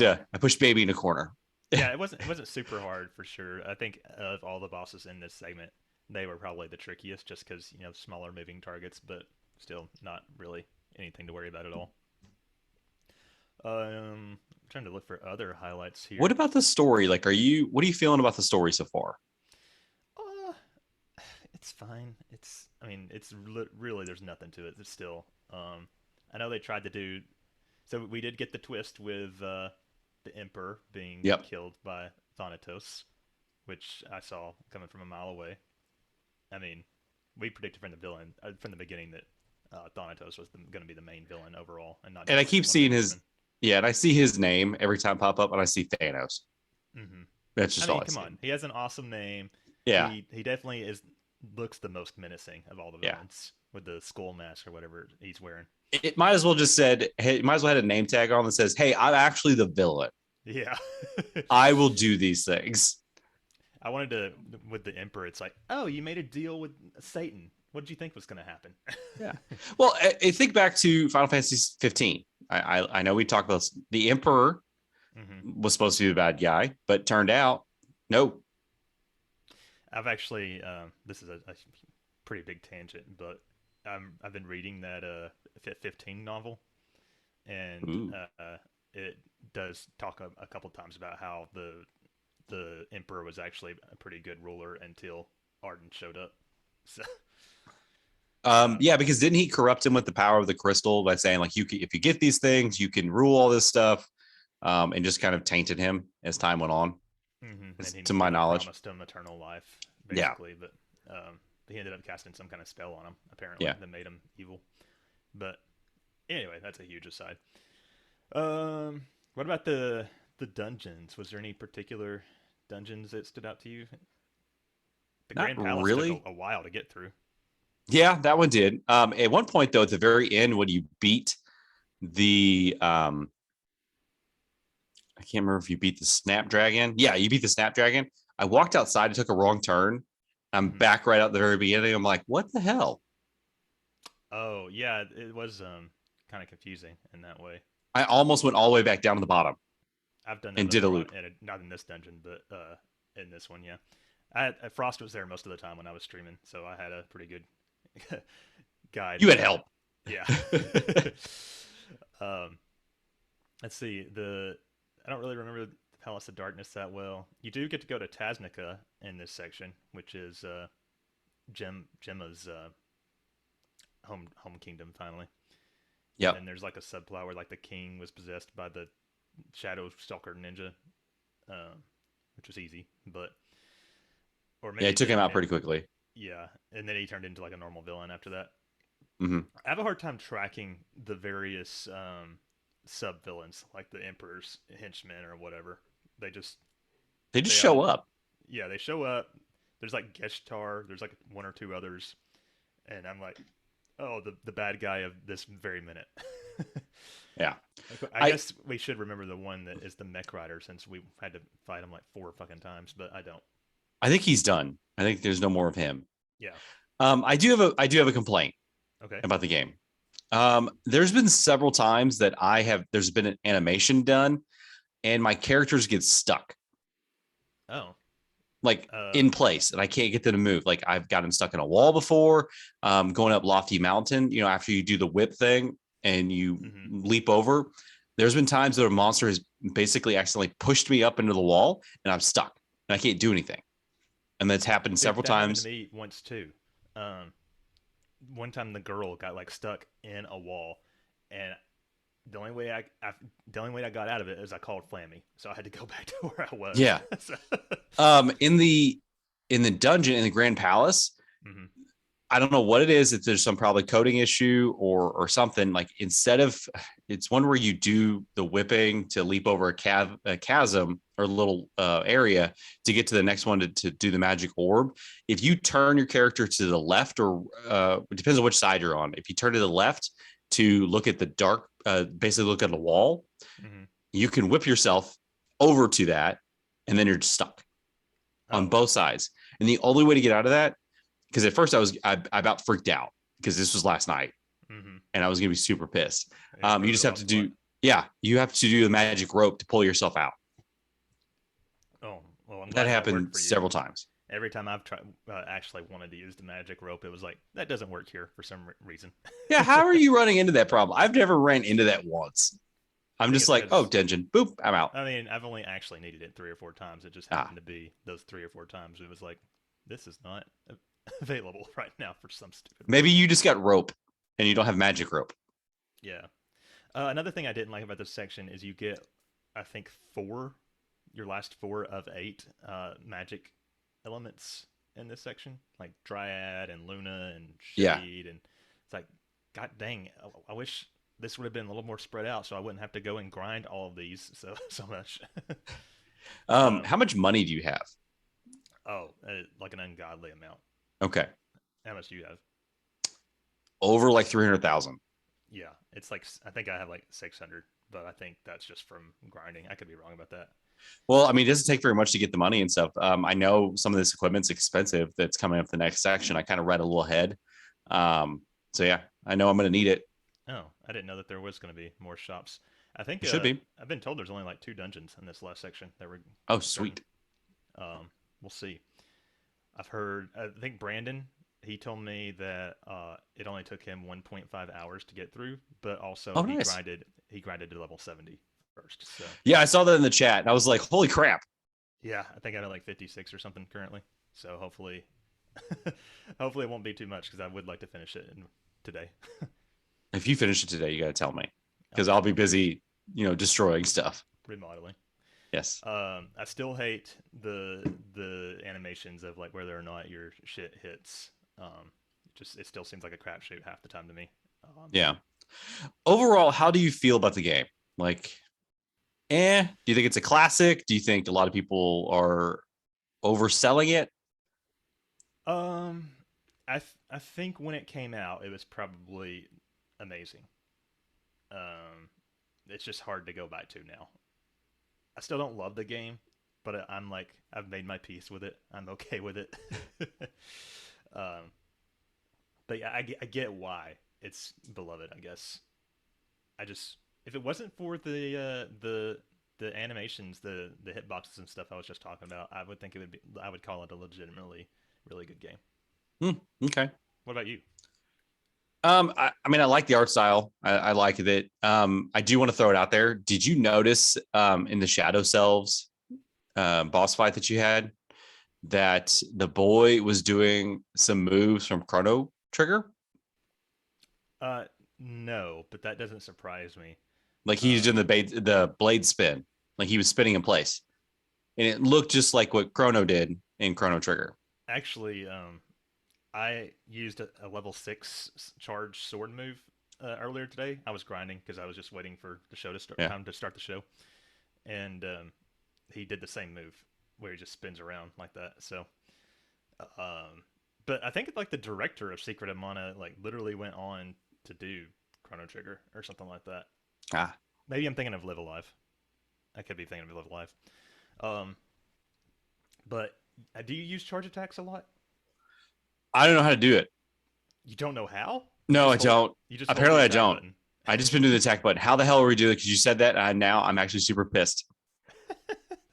baby in a corner. Yeah, it wasn't super hard for sure. I think of all the bosses in this segment, they were probably the trickiest, just because smaller moving targets, but still not really anything to worry about at all. I'm trying to look for other highlights here. What about the story? Like, what are you feeling about the story so far? It's fine. It's really, there's nothing to it. It's still, I know they tried to do, so we did get the twist with the Emperor being killed by Thanatos, which I saw coming from a mile away. I mean, we predicted from the beginning that Thanatos was going to be the main villain overall, and not. And I keep seeing his. Yeah, and I see his name every time pop up, and I see Thanos. Mm-hmm. That's just all I see. Come on, he has an awesome name. Yeah, he definitely looks the most menacing of all the villains with the skull mask or whatever he's wearing. It might as well just said, hey, it might as well had a name tag on that says, "Hey, I'm actually the villain. Yeah, I will do these things." I wanted to with the Emperor. It's like, oh, you made a deal with Satan. What did you think was going to happen? Yeah. Well, I think back to Final Fantasy 15. I know we talked about the Emperor was supposed to be the bad guy, but turned out, no. I've actually, this is a pretty big tangent, but I've been reading that 15 novel, and it does talk a couple times about how the Emperor was actually a pretty good ruler until Arden showed up. So. Yeah, because didn't he corrupt him with the power of the crystal by saying, like, if you get these things, you can rule all this stuff, and just kind of tainted him as time went on. To my knowledge, promised him eternal life, basically, but he ended up casting some kind of spell on him, apparently, that made him evil. But anyway, that's a huge aside. What about the dungeons? Was there any particular dungeons that stood out to you? The Grand Palace took a while to get through. Yeah, that one did. At one point, though, at the very end, when you beat the, I can't remember if you beat the Snapdragon. Yeah, you beat the Snapdragon. I walked outside and took a wrong turn. I'm back right at the very beginning. I'm like, what the hell? Oh, yeah, it was kind of confusing in that way. I almost went all the way back down to the bottom. I've done that and did a loop. Not in this dungeon, but in this one, yeah. Frost was there most of the time when I was streaming, so I had a pretty good guide. You had help. Yeah. um, let's see. I don't really remember the Palace of Darkness that well. You do get to go to Tasnica in this section, which is Gemma's home kingdom finally. Yep. And there's like a subplot where like the king was possessed by the Shadow Stalker ninja, which was easy, but or maybe Yeah, it took him out pretty quickly. Yeah, and then he turned into like a normal villain after that. Hmm. I have a hard time tracking the various sub villains, like the Emperor's henchmen or whatever. They just show all, up. Yeah, they show up. There's like Geshtar. There's like one or two others, and I'm like, oh, the bad guy of this very minute. Yeah. I guess we should remember the one that is the mech rider, since we had to fight him like 4 fucking times, but I don't. I think he's done. I think there's no more of him. Yeah. I do have a complaint Okay. about the game. There's been several times that there's been an animation done and my characters get stuck. Oh. Like in place, and I can't get them to move. Like I've gotten stuck in a wall before, going up lofty mountain, after you do the whip thing and you leap over. There's been times that a monster has basically accidentally pushed me up into the wall and I'm stuck and I can't do anything. And that's happened several times. Happened to me once too. One time the girl got like stuck in a wall, and the only way I got out of it is I called Flammy, so I had to go back to where I was. Yeah. In the dungeon in the Grand Palace, I don't know what it is. If there's some probably coding issue or something, like instead of, it's one where you do the whipping to leap over a chasm or a little area to get to the next one to do the magic orb. If you turn your character to the left, or it depends on which side you're on. If you turn to the left to look at the dark, basically look at the wall, you can whip yourself over to that, and then you're stuck on both sides. And the only way to get out of that, because at first I about freaked out because this was last night and I was going to be super pissed. You just have to do, you have to do the magic rope to pull yourself out. Oh, well, that happened several times. Every time I've tried, actually wanted to use the magic rope, it was like, that doesn't work here for some reason. Yeah. How are you running into that problem? I've never ran into that once. I'm just like, oh, dungeon, boop, I'm out. I mean, I've only actually needed it 3 or 4 times. It just happened to be those 3 or 4 times. It was like, this is not available right now for some stupid Maybe you just got rope and you don't have magic rope. Yeah. Another thing I didn't like about this section is you get, I think, your last 4 of 8 magic elements in this section, like Dryad and Luna and Shade, and it's like, god dang, I wish this would have been a little more spread out so I wouldn't have to go and grind all of these so much. How much money do you have? Like an ungodly amount. Okay. How much do you have? Over like 300,000. Yeah, it's like, I think I have like 600, but I think that's just from grinding. I could be wrong about that. Well, I mean, it doesn't take very much to get the money and stuff. I know some of this equipment's expensive that's coming up the next section. I kind of read a little ahead. So yeah, I know I'm going to need it. Oh, I didn't know that there was going to be more shops. I think it should be. I've been told there's only like 2 dungeons in this last section that were. Oh, sweet. We'll see. I've heard. I think Brandon. He told me that it only took him 1.5 hours to get through, but also he grinded to level 70 first. So yeah, I saw that in the chat, and I was like, "Holy crap!" Yeah, I think I'm at like 56 or something currently. So hopefully, hopefully it won't be too much, because I would like to finish it today. If you finish it today, you got to tell me, because I'll be busy, destroying stuff, remodeling. Yes. I still hate the animations of like whether or not your shit hits. It still seems like a crapshoot half the time to me. Yeah. Overall, how do you feel about the game? Like, do you think it's a classic? Do you think a lot of people are overselling it? I think when it came out, it was probably amazing. It's just hard to go back to now. I still don't love the game, but I'm like, I've made my peace with it. I'm okay with it. But yeah, I get why it's beloved, I guess. If it wasn't for the the animations, the hitboxes and stuff I was just talking about, I would think I would call it a legitimately really good game. Okay. What about you? I mean, I like the art style. I like it. I do want to throw it out there. Did you notice in the Shadow Selves boss fight that you had that the boy was doing some moves from Chrono Trigger? No, but that doesn't surprise me. Like he's doing the blade spin, like he was spinning in place, and it looked just like what Chrono did in Chrono Trigger. Actually, I used a level 6 charge sword move earlier today. I was grinding because I was just waiting for the show to start, Yeah. time to start the show, and he did the same move where he just spins around like that. So, but I think like the director of Secret of Mana like literally went on to do Chrono Trigger or something like that. Ah, Maybe I'm thinking of Live Alive. I could be thinking of Live Alive. But do you use charge attacks a lot? I don't know how to do it. You don't know how? No, I don't. You just Apparently, I hold the attack don't. button. I just been doing the attack button. How the hell are we doing it? Because you said that, and now I'm actually super pissed.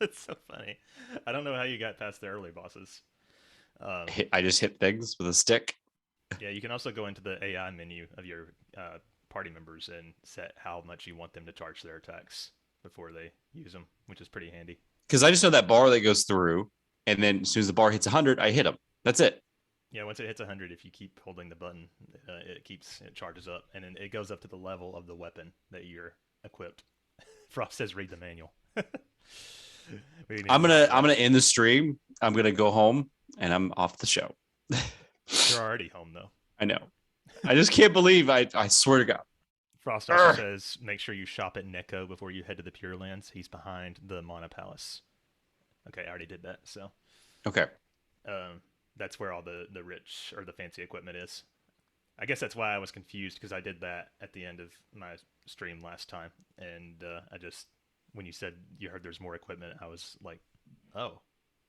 That's so funny. I don't know how you got past the early bosses. I just hit things with a stick. Yeah, you can also go into the AI menu of your party members and set how much you want them to charge their attacks before they use them, which is pretty handy. Because I just know that bar that goes through, and then as soon as the bar hits 100, I hit them. That's it. Yeah, once it hits 100, if you keep holding the button, it charges up, and then it goes up to the level of the weapon that you're equipped. Frost says, "Read the manual." I'm gonna end the stream. I'm gonna go home, and I'm off the show. You're already home though. I know. I just can't believe. I swear to God. Frost also says, "Make sure you shop at Neko before you head to the Pure Lands. He's behind the Mana Palace." Okay, I already did that. So, Okay. that's where all the rich or the fancy equipment is. I guess that's why I was confused because I did that at the end of my stream last time, and I just when you said you heard there's more equipment, I was like, oh,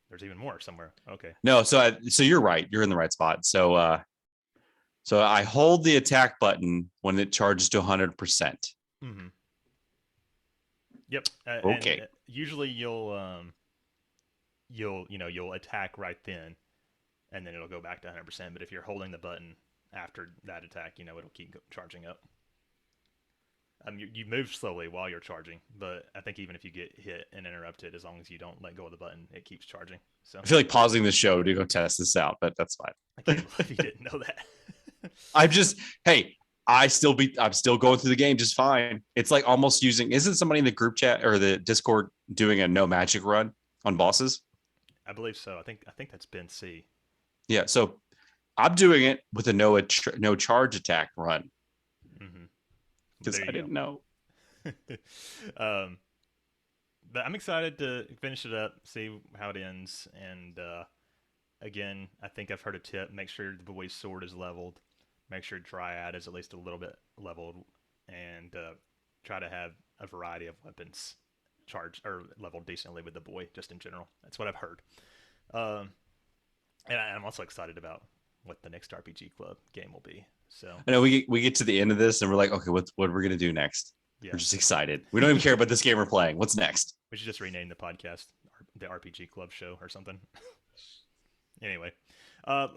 there's even more somewhere. Okay. No, so you're right. You're in the right spot. So I hold the attack button when it charges to 100%. Mm-hmm. Yep. Okay. And usually you'll attack right then, and then it'll go back to 100%. But if you're holding the button after that attack, it'll keep charging up. You move slowly while you're charging, but I think even if you get hit and interrupted, as long as you don't let go of the button, it keeps charging. So I feel like pausing the show to go test this out, but that's fine. I can't believe you didn't know that. I'm still going through the game just fine. It's like almost isn't somebody in the group chat or the Discord doing a no magic run on bosses? I believe so. I think that's Ben C. Yeah, so I'm doing it with a no charge attack run. Mm-hmm. Because I didn't know. But I'm excited to finish it up, see how it ends, and again, I think I've heard a tip: make sure the boy's sword is leveled, make sure Dryad is at least a little bit leveled, and try to have a variety of weapons charged or leveled decently with the boy, just in general. That's what I've heard. And I'm also excited about what the next RPG Club game will be. So I know we get to the end of this and we're like, okay, what are we gonna do next? Yeah. We're just excited. We don't even care about this game we're playing. What's next? We should just rename the podcast the RPG Club Show or something. Anyway,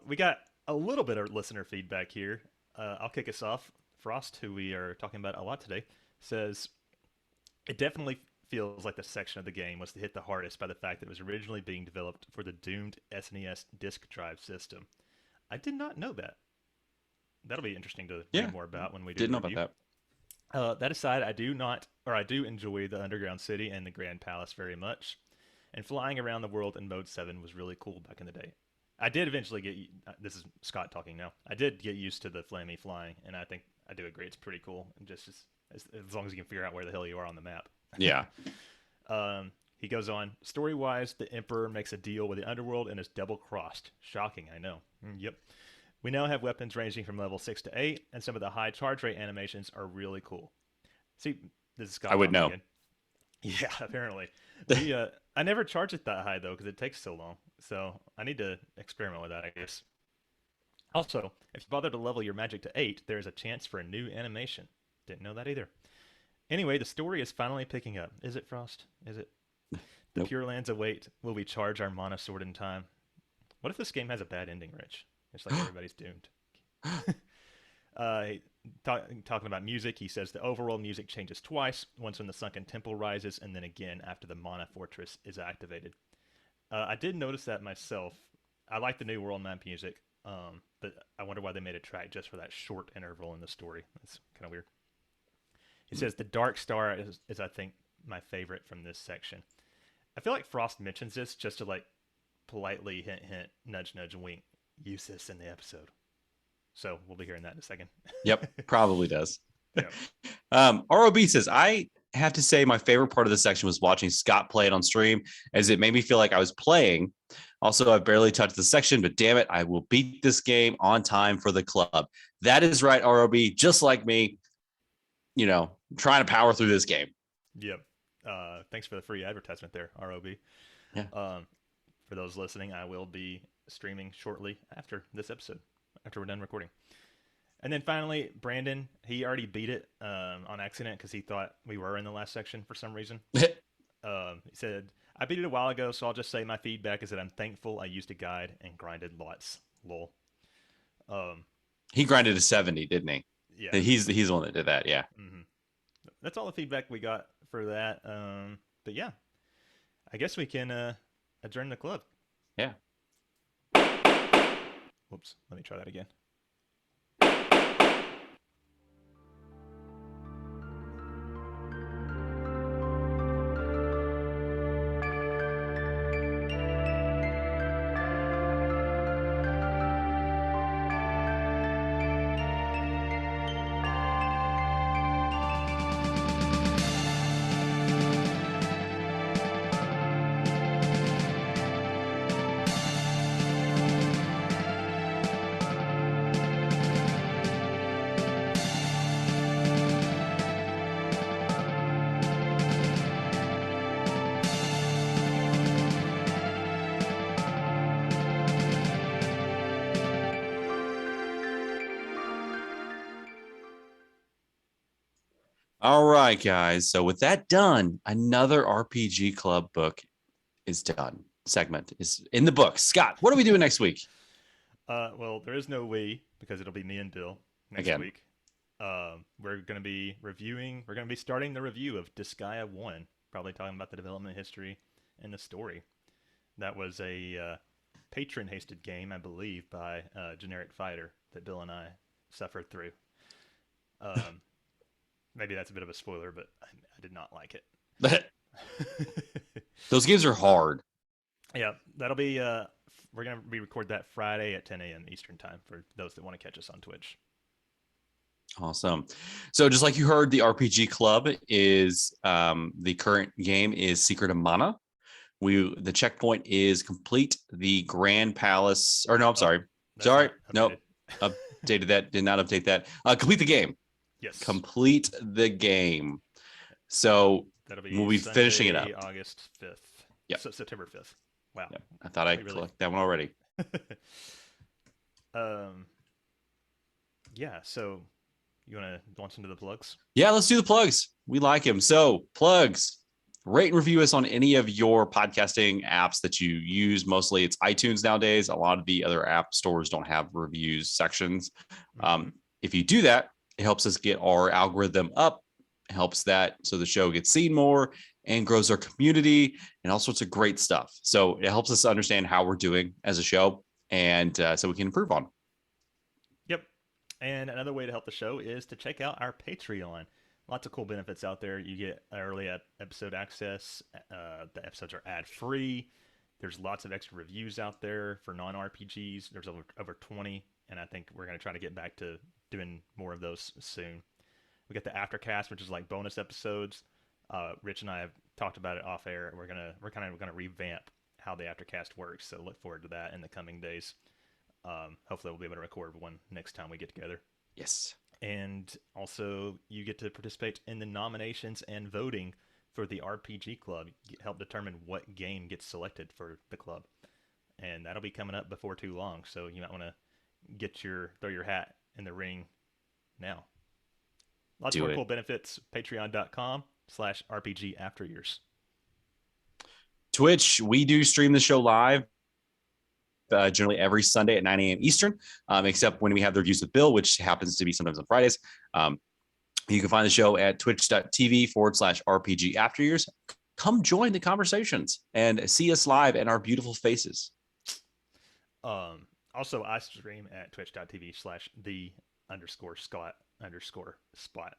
we got a little bit of listener feedback here. I'll kick us off. Frost, who we are talking about a lot today, says it definitely feels like the section of the game was hit the hardest by the fact that it was originally being developed for the doomed SNES disk drive system. I did not know that. That'll be interesting to read more about when we do. Didn't know about that. That aside, I do enjoy the underground city and the Grand Palace very much, and flying around the world in Mode 7 was really cool back in the day. I did eventually get. This is Scott talking now. I did get used to the flammy flying, and I think I do agree it's pretty cool. Just as long as you can figure out where the hell you are on the map. Yeah. He goes on. Story-wise, the Emperor makes a deal with the underworld and is double-crossed. Shocking, I know. Yep. We now have weapons ranging from level 6 to 8, and some of the high charge rate animations are really cool. See, this is Scott. I would know. Again. Yeah, apparently. I never charge it that high, though, because it takes so long. So I need to experiment with that, I guess. Also, if you bother to level your magic to 8, there is a chance for a new animation. Didn't know that either. Anyway, the story is finally picking up. Is it, Frost? Is it? The Nope. Pure Lands await. Will we charge our mana sword in time? What if this game has a bad ending, Rich? It's like everybody's doomed. Uh, Talking about music, he says the overall music changes twice, once when the Sunken Temple rises, and then again after the Mana Fortress is activated. I did notice that myself. I like the new world map music, but I wonder why they made a track just for that short interval in the story. That's kind of weird. He says the Dark Star is, I think, my favorite from this section. I feel like Frost mentions this just to like politely hint, hint, nudge, nudge, wink. Use this in the episode. So we'll be hearing that in a second. Yep, probably does. Yeah. ROB says, I have to say my favorite part of the section was watching Scott play it on stream, as it made me feel like I was playing. Also, I've barely touched the section, but damn it, I will beat this game on time for the club. That is right, ROB, just like me, trying to power through this game. Yep. Thanks for the free advertisement there, ROB. Yeah. For those listening, I will be streaming shortly after this episode, after we're done recording. And then finally, Brandon, he already beat it on accident because he thought we were in the last section for some reason. He said, I beat it a while ago, so I'll just say my feedback is that I'm thankful I used a guide and grinded lots. Lol. He grinded to 70, didn't he? Yeah. He's the one that did that, yeah. Mm-hmm. That's all the feedback we got for that. But yeah, I guess we can adjourn the club. Yeah. Whoops, let me try that again. All right, guys. So with that done, another RPG Club book is done. Segment is in the book. Scott, what are we doing next week? Well, there is no we because it'll be me and Bill next Again. week. We're going to be reviewing. We're going to be starting the review of Disgaea 1. Probably talking about the development history and the story. That was a patron-hasted game, I believe, by Generic Fighter that Bill and I suffered through. Maybe that's a bit of a spoiler, but I did not like it. Those games are hard. Yeah, that'll be. We're gonna record that Friday at 10 a.m. Eastern time for those that want to catch us on Twitch. Awesome. So just like you heard, the RPG Club is the current game is Secret of Mana. The checkpoint is complete the Grand Palace. Or no, I'm sorry. Sorry, no, updated that. Did not update that. Complete the game. Yes. Complete the game. So we'll be Sunday, finishing it up. August 5th. Yep. So September 5th. Wow. Yep. I thought I clicked that one already. Yeah. So you want to launch into the plugs? Yeah, let's do the plugs. We like him. So plugs. Rate and review us on any of your podcasting apps that you use. Mostly it's iTunes nowadays. A lot of the other app stores don't have reviews sections. If you do that, it helps us get our algorithm up, helps that so the show gets seen more and grows our community and all sorts of great stuff. So it helps us understand how we're doing as a show and so we can improve on. Yep. And another way to help the show is to check out our Patreon. Lots of cool benefits out there. You get early episode access. The episodes are ad-free. There's lots of extra reviews out there for non-RPGs. There's over 20, and I think we're going to try to get back to doing more of those soon. We got the Aftercast, which is like bonus episodes. Rich and I have talked about it off air. We're kind of gonna revamp how the Aftercast works. So look forward to that in the coming days. Hopefully we'll be able to record one next time we get together. Yes. And also you get to participate in the nominations and voting for the RPG Club. Help determine what game gets selected for the club. And that'll be coming up before too long. So you might want to throw your hat in the ring now. Lots Do more it. cool benefits. Patreon.com/RPG After Years. Twitch, we do stream the show live. Generally every Sunday at 9 a.m. Eastern, except when we have the reviews with Bill, which happens to be sometimes on Fridays. You can find the show at twitch.tv/RPG After Years. Come join the conversations and see us live and our beautiful faces. Also, I stream at twitch.tv/the_Scott_spot.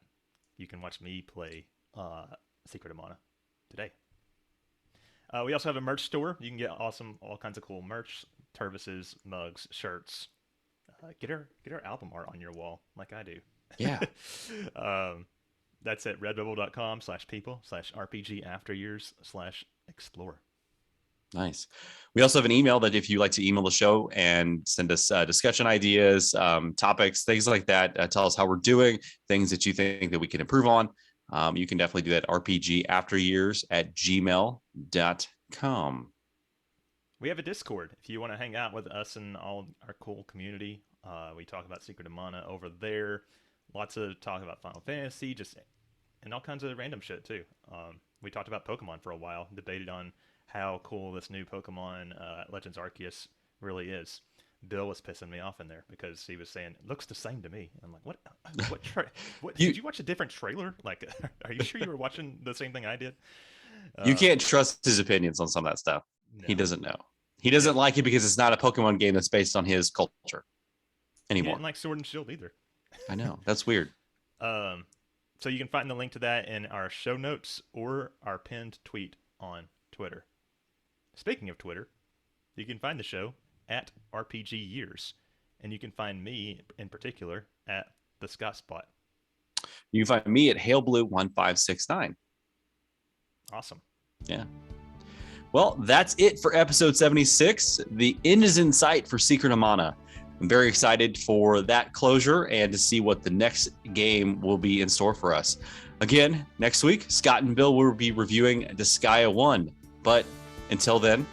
You can watch me play Secret of Mana today. We also have a merch store. You can get all kinds of cool merch, Tervises, mugs, shirts. Get our album art on your wall like I do. Yeah. That's at redbubble.com/people/RPG After Years/explore. Nice. We also have an email that if you like to email the show and send us discussion ideas, topics, things like that, tell us how we're doing, things that you think that we can improve on. You can definitely do that. rpgafteryears@gmail.com. We have a Discord if you want to hang out with us and all our cool community. We talk about Secret of Mana over there. Lots of talk about Final Fantasy, and all kinds of random shit too. We talked about Pokemon for a while, debated on how cool this new Pokemon Legends Arceus really is. Bill was pissing me off in there because he was saying it looks the same to me. I'm like, what? Did you watch a different trailer? Like, are you sure you were watching the same thing I did? You can't trust his opinions on some of that stuff. No. He doesn't know. He doesn't like it because it's not a Pokemon game that's based on his culture He anymore. didn't like Sword and Shield either. I know. That's weird. So you can find the link to that in our show notes or our pinned tweet on Twitter. Speaking of Twitter, you can find the show at RPG Years, and you can find me in particular at the Scott Spot. You can find me at HailBlue1569. Awesome. Yeah. Well, that's it for episode 76. The end is in sight for Secret of Mana. I'm very excited for that closure and to see what the next game will be in store for us. Again, next week, Scott and Bill will be reviewing Disgaea 1. But until then,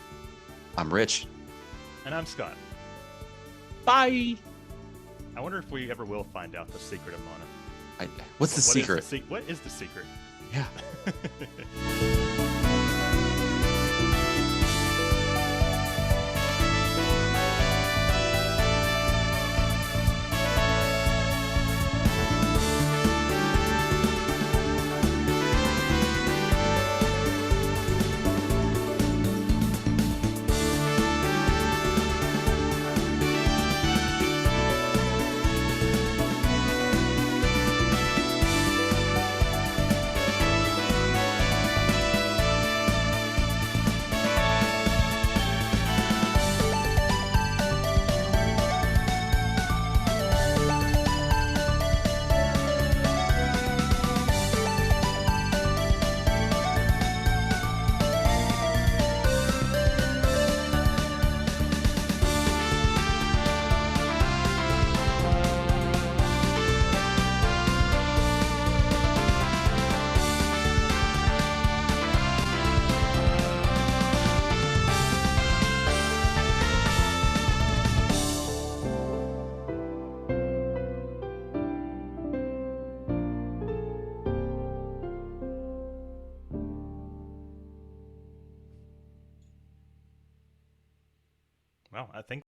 I'm Rich. And I'm Scott. Bye. I wonder if we ever will find out the secret of Mana. What's the secret? What is the secret? Yeah. Well, I think